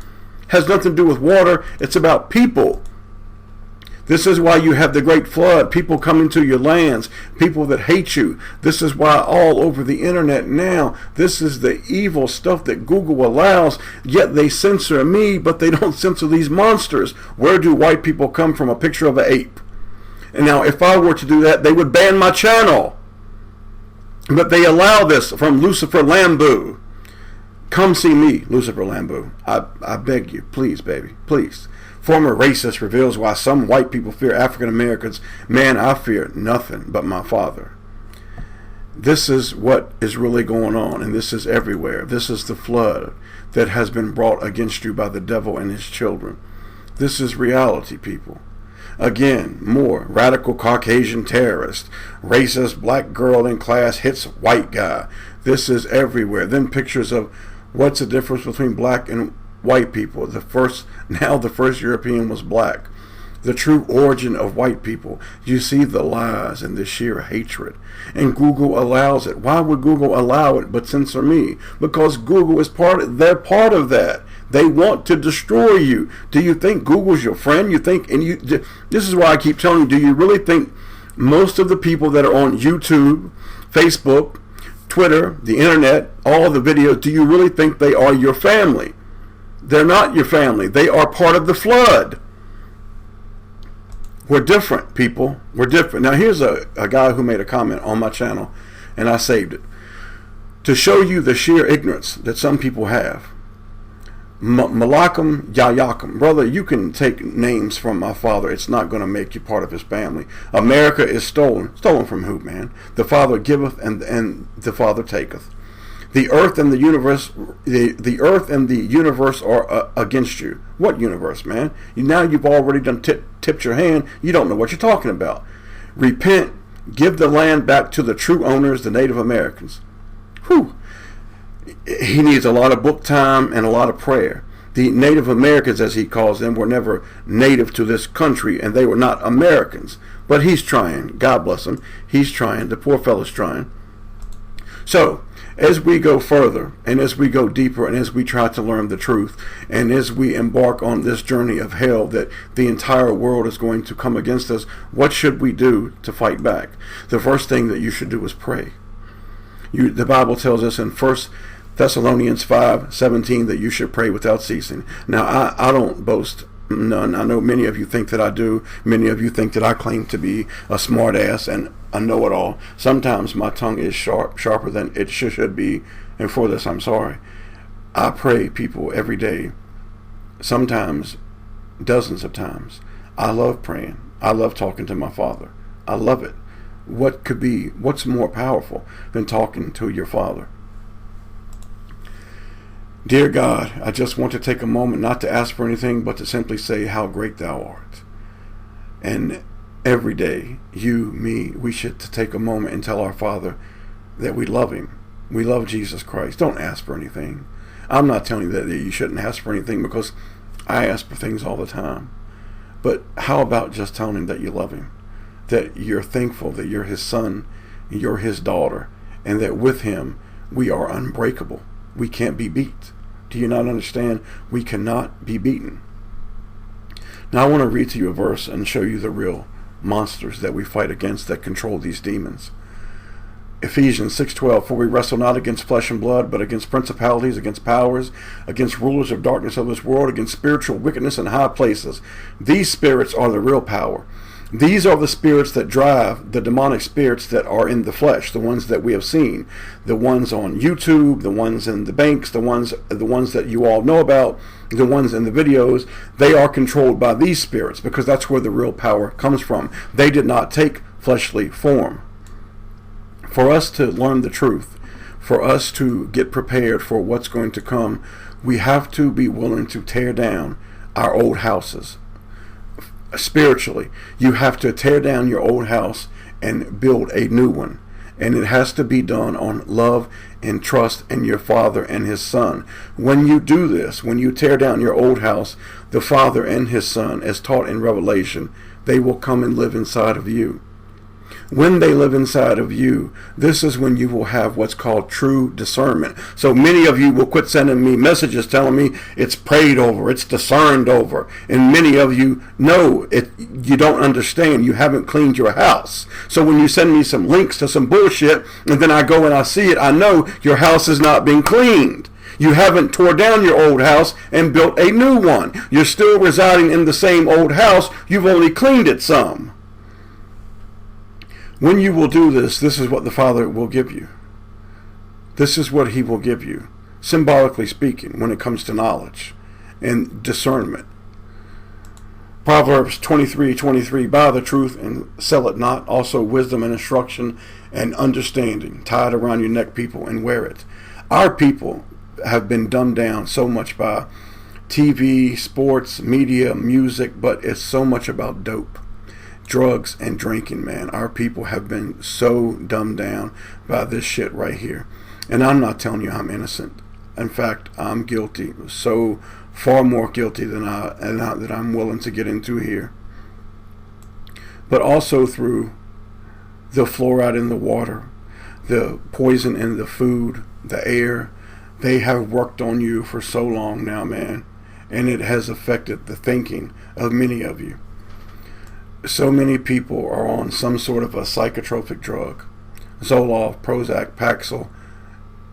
Has nothing to do with water, it's about people. This is why you have the great flood, people coming to your lands, people that hate you. This is why all over the internet now, this is the evil stuff that Google allows, yet they censor me, but they don't censor these monsters. Where do white people come from? A picture of an ape. And now if I were to do that, they would ban my channel. But they allow this from Lucifer Lambu. Come see me, Lucifer Lambu. I beg you, please, baby, please. Former racist reveals why some white people fear African Americans. Man, I fear nothing but my Father. This is what is really going on, and this is everywhere. This is the flood that has been brought against you by the devil and his children. This is reality, people. Again, more radical Caucasian terrorist, racist black girl in class hits white guy. This is everywhere. Then pictures of what's the difference between black and white people. The first European was black. The true origin of white people. You see the lies and the sheer hatred. And Google allows it. Why would Google allow it but censor me? Because Google is they're part of that. They want to destroy you. Do you think Google's your friend? This is why I keep telling you, do you really think most of the people that are on YouTube, Facebook, Twitter, the internet, all the videos, do you really think they are your family? They're not your family. They are part of the flood. We're different, people. We're different. Now, here's a guy who made a comment on my channel, and I saved it. To show you the sheer ignorance that some people have. Malachim Yayakim. Brother, you can take names from my father. It's not going to make you part of his family. America is stolen. Stolen from who, man? The Father giveth and the Father taketh. The earth and the universe, the earth and the universe are against you. What universe, man? Now you've already done tipped your hand. You don't know what you're talking about. Repent, give the land back to the true owners, the Native Americans. Whew. He needs a lot of book time and a lot of prayer. The Native Americans, as he calls them, were never native to this country, and they were not Americans. But he's trying. God bless him. He's trying. The poor fellow's trying. So, as we go further, and as we go deeper, and as we try to learn the truth, and as we embark on this journey of hell that the entire world is going to come against us, what should we do to fight back? The first thing that you should do is pray. The Bible tells us in 1 Thessalonians 5:17 that you should pray without ceasing. Now, I don't boast none. I know many of you think that I do. Many of you think that I claim to be a smart ass and a know-it-all. Sometimes my tongue is sharper than it should be, and for this I'm sorry. I pray, people, every day, sometimes dozens of times. I love praying. I love talking to my Father. I love it. What's more powerful than talking to your Father? Dear God, I just want to take a moment not to ask for anything, but to simply say how great thou art. And every day, you, me, we should take a moment and tell our Father that we love him. We love Jesus Christ. Don't ask for anything. I'm not telling you that you shouldn't ask for anything, because I ask for things all the time. But how about just telling him that you love him? That you're thankful that you're his son, you're his daughter, and that with him we are unbreakable. We can't be beat. Do you not understand? We cannot be beaten. Now I want to read to you a verse and show you the real monsters that we fight against that control these demons. Ephesians 6:12, for we wrestle not against flesh and blood, but against principalities, against powers, against rulers of darkness of this world, against spiritual wickedness in high places. These spirits are the real power. These are the spirits that drive the demonic spirits that are in the flesh, the ones that we have seen, the ones on YouTube, the ones in the banks, the ones that you all know about, the ones in the videos. They are controlled by these spirits, because that's where the real power comes from. They did not take fleshly form. For us to learn the truth, for us to get prepared for what's going to come, we have to be willing to tear down our old houses. Spiritually, you have to tear down your old house and build a new one. And it has to be done on love and trust in your Father and his Son. When you do this, when you tear down your old house, the Father and his Son, as taught in Revelation, they will come and live inside of you. When they live inside of you, this is when you will have what's called true discernment. So many of you will quit sending me messages telling me it's prayed over, it's discerned over. And many of you know it. You don't understand. You haven't cleaned your house. So when you send me some links to some bullshit, and then I go and I see it, I know your house has not been cleaned. You haven't tore down your old house and built a new one. You're still residing in the same old house. You've only cleaned it some. When you will do this, this is what the Father will give you. This is what he will give you, symbolically speaking, when it comes to knowledge and discernment. Proverbs 23:23, buy the truth and sell it not, also wisdom and instruction and understanding. Tie it around your neck, people, and wear it. Our people have been dumbed down so much by TV, sports, media, music, but it's so much about dope, drugs, and drinking, man. Our people have been so dumbed down by this shit right here. And I'm not telling you I'm innocent. In fact, I'm guilty. So far more guilty than I'm willing to get into here. But also through the fluoride in the water, the poison in the food, the air. They have worked on you for so long now, man. And it has affected the thinking of many of you. So many people are on some sort of a psychotropic drug. Zoloft, Prozac, Paxil.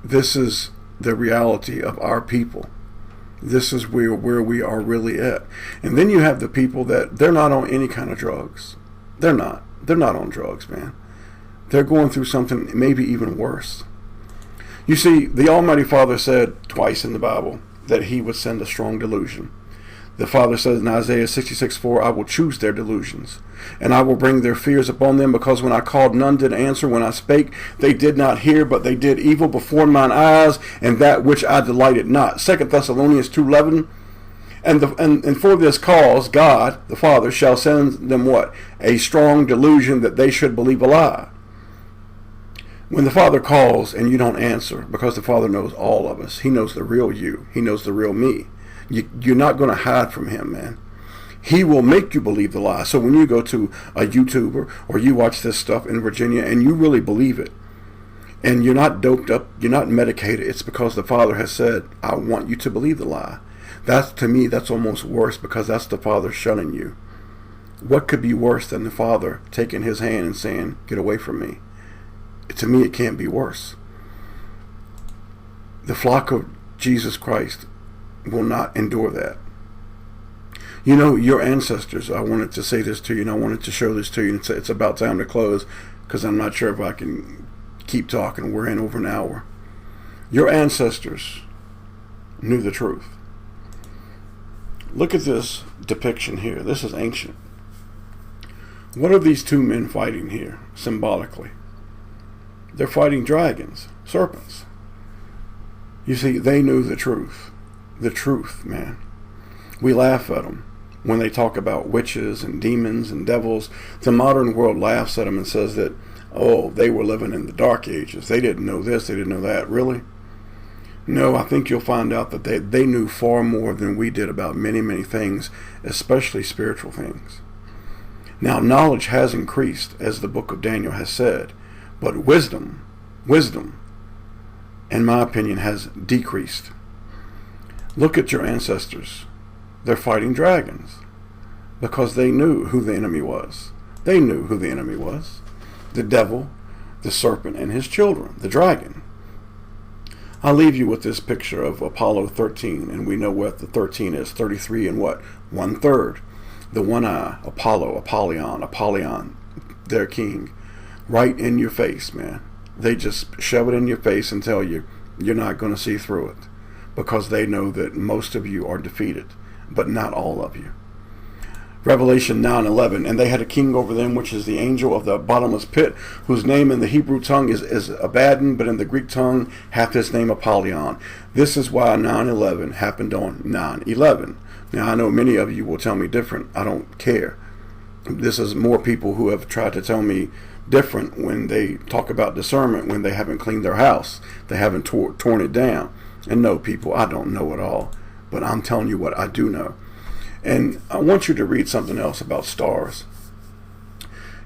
This is the reality of our people. This is where we are really at. And then you have the people that they're not on any kind of drugs. They're not on drugs, man. They're going through something maybe even worse. You see, the Almighty Father said twice in the Bible that he would send a strong delusion. The Father says in Isaiah 66:4, I will choose their delusions, and I will bring their fears upon them, because when I called, none did answer. When I spake, they did not hear, but they did evil before mine eyes, and that which I delighted not. 2 Thessalonians 2:11, And for this cause, God, the Father, shall send them what? A strong delusion that they should believe a lie. When the Father calls and you don't answer, because the Father knows all of us. He knows the real you. He knows the real me. You're not going to hide from him, man. He will make you believe the lie. So when you go to a YouTuber or you watch this stuff in Virginia and you really believe it, and you're not doped up, you're not medicated, it's because the Father has said, I want you to believe the lie. To me, that's almost worse, because that's the Father shunning you. What could be worse than the Father taking his hand and saying, get away from me? To me, it can't be worse. The flock of Jesus Christ will not endure that. You know, your ancestors, I wanted to say this to you, and I wanted to show this to you, and it's about time to close, because I'm not sure if I can keep talking. We're in over an hour. Your ancestors knew the truth. Look at this depiction here. This is ancient. What are these two men fighting here, symbolically? They're fighting dragons, serpents. You see, they knew the truth. The truth, man. We laugh at them when they talk about witches and demons and devils. The modern world laughs at them and says that, oh, they were living in the dark ages. They didn't know this, they didn't know that. Really? No, I think you'll find out that they knew far more than we did about many, many things, especially spiritual things. Now, knowledge has increased, as the book of Daniel has said, but wisdom, in my opinion, has decreased. Look at your ancestors. They're fighting dragons because they knew who the enemy was. They knew who the enemy was. The devil, the serpent, and his children, the dragon. I'll leave you with this picture of Apollo 13, and we know what the 13 is. 33 and what? 1/3. The one eye, Apollyon, their king. Right in your face, man. They just shove it in your face and tell you you're not going to see through it, because they know that most of you are defeated, but not all of you. Revelation 9:11, and they had a king over them, which is the angel of the bottomless pit, whose name in the Hebrew tongue is Abaddon, but in the Greek tongue hath his name Apollyon. This is why 9/11 happened on 9/11. Now, I know many of you will tell me different. I don't care. This is more people who have tried to tell me different when they talk about discernment, when they haven't cleaned their house, they haven't torn it down. And no, people, I don't know it all, but I'm telling you what I do know. And I want you to read something else about stars.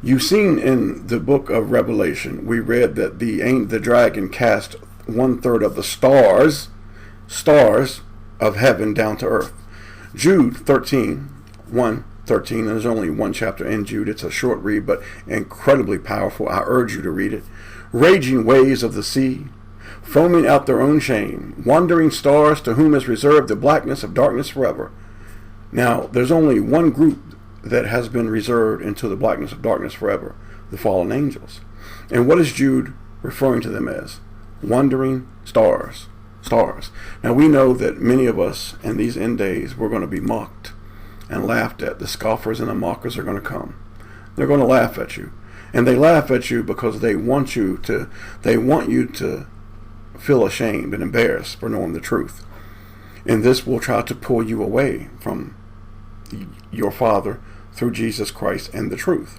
You've seen in the book of Revelation, we read that the dragon cast 1/3 of the stars of heaven down to earth. Jude 13:1-13. There's only one chapter in Jude. It's a short read, but incredibly powerful. I urge you to read it. Raging waves of the sea, foaming out their own shame, wandering stars to whom is reserved the blackness of darkness forever. Now, there's only one group that has been reserved into the blackness of darkness forever, the fallen angels. And what is Jude referring to them as? Wandering stars. Now, we know that many of us in these end days, we're going to be mocked and laughed at. The scoffers and the mockers are going to come. They're going to laugh at you. And they laugh at you because they want you to feel ashamed and embarrassed for knowing the truth. And this will try to pull you away from your Father through Jesus Christ and the truth.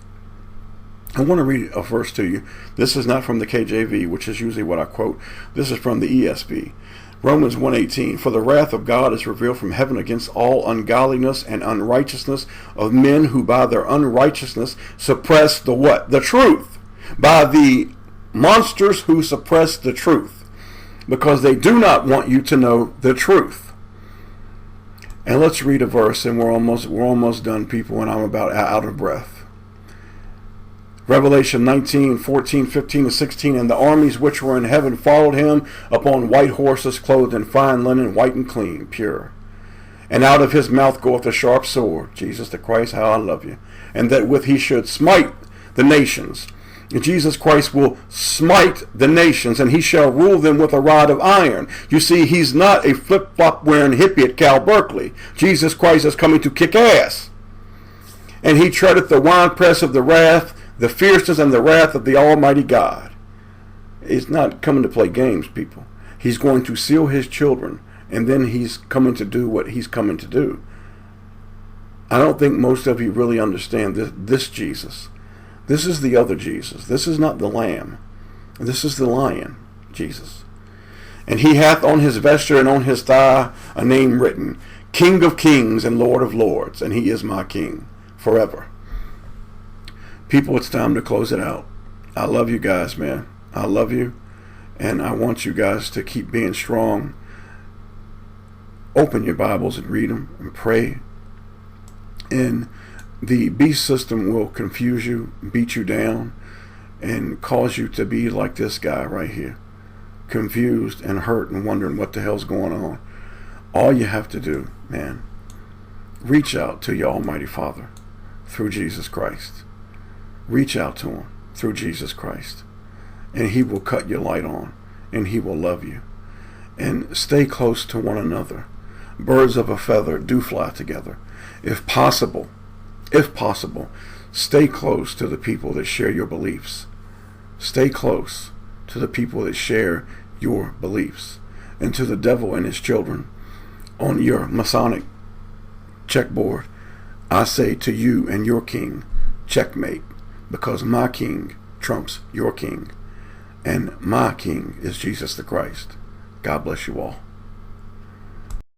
I want to read a verse to you. This is not from the KJV, which is usually what I quote. This is from the ESV. Romans 1:18, for the wrath of God is revealed from heaven against all ungodliness and unrighteousness of men who by their unrighteousness suppress the what? The truth. By the monsters who suppress the truth, because they do not want you to know the truth. And let's read a verse, and we're almost done, people, and I'm about out of breath. Revelation 19:14-15-16, and the armies which were in heaven followed him upon white horses, clothed in fine linen, white and clean, pure. And out of his mouth goeth a sharp sword, Jesus the Christ, how I love you, and that with he should smite the nations. And Jesus Christ will smite the nations, and he shall rule them with a rod of iron. You see, he's not a flip-flop wearing hippie at Cal Berkeley. Jesus Christ is coming to kick ass. And he treadeth the winepress of the wrath, the fierceness and the wrath of the Almighty God. He's not coming to play games, people. He's going to seal his children and then he's coming to do what he's coming to do. I don't think most of you really understand this Jesus. This is the other Jesus. This is not the Lamb. This is the Lion, Jesus. And he hath on his vesture and on his thigh a name written, King of Kings and Lord of Lords, and he is my King forever. People, it's time to close it out. I love you guys, man. I love you, and I want you guys to keep being strong. Open your Bibles and read them and pray. And the beast system will confuse you, beat you down, and cause you to be like this guy right here, confused and hurt and wondering what the hell's going on. All you have to do, man, reach out to your Almighty Father through Jesus Christ. Reach out to him through Jesus Christ, and he will cut your light on, and he will love you. And stay close to one another. Birds of a feather do fly together. If possible, stay close to the people that share your beliefs. Stay close to the people that share your beliefs. And to the devil and his children on your Masonic checkboard, I say to you and your king, checkmate, because my king trumps your king, and my king is Jesus the Christ. God bless you all.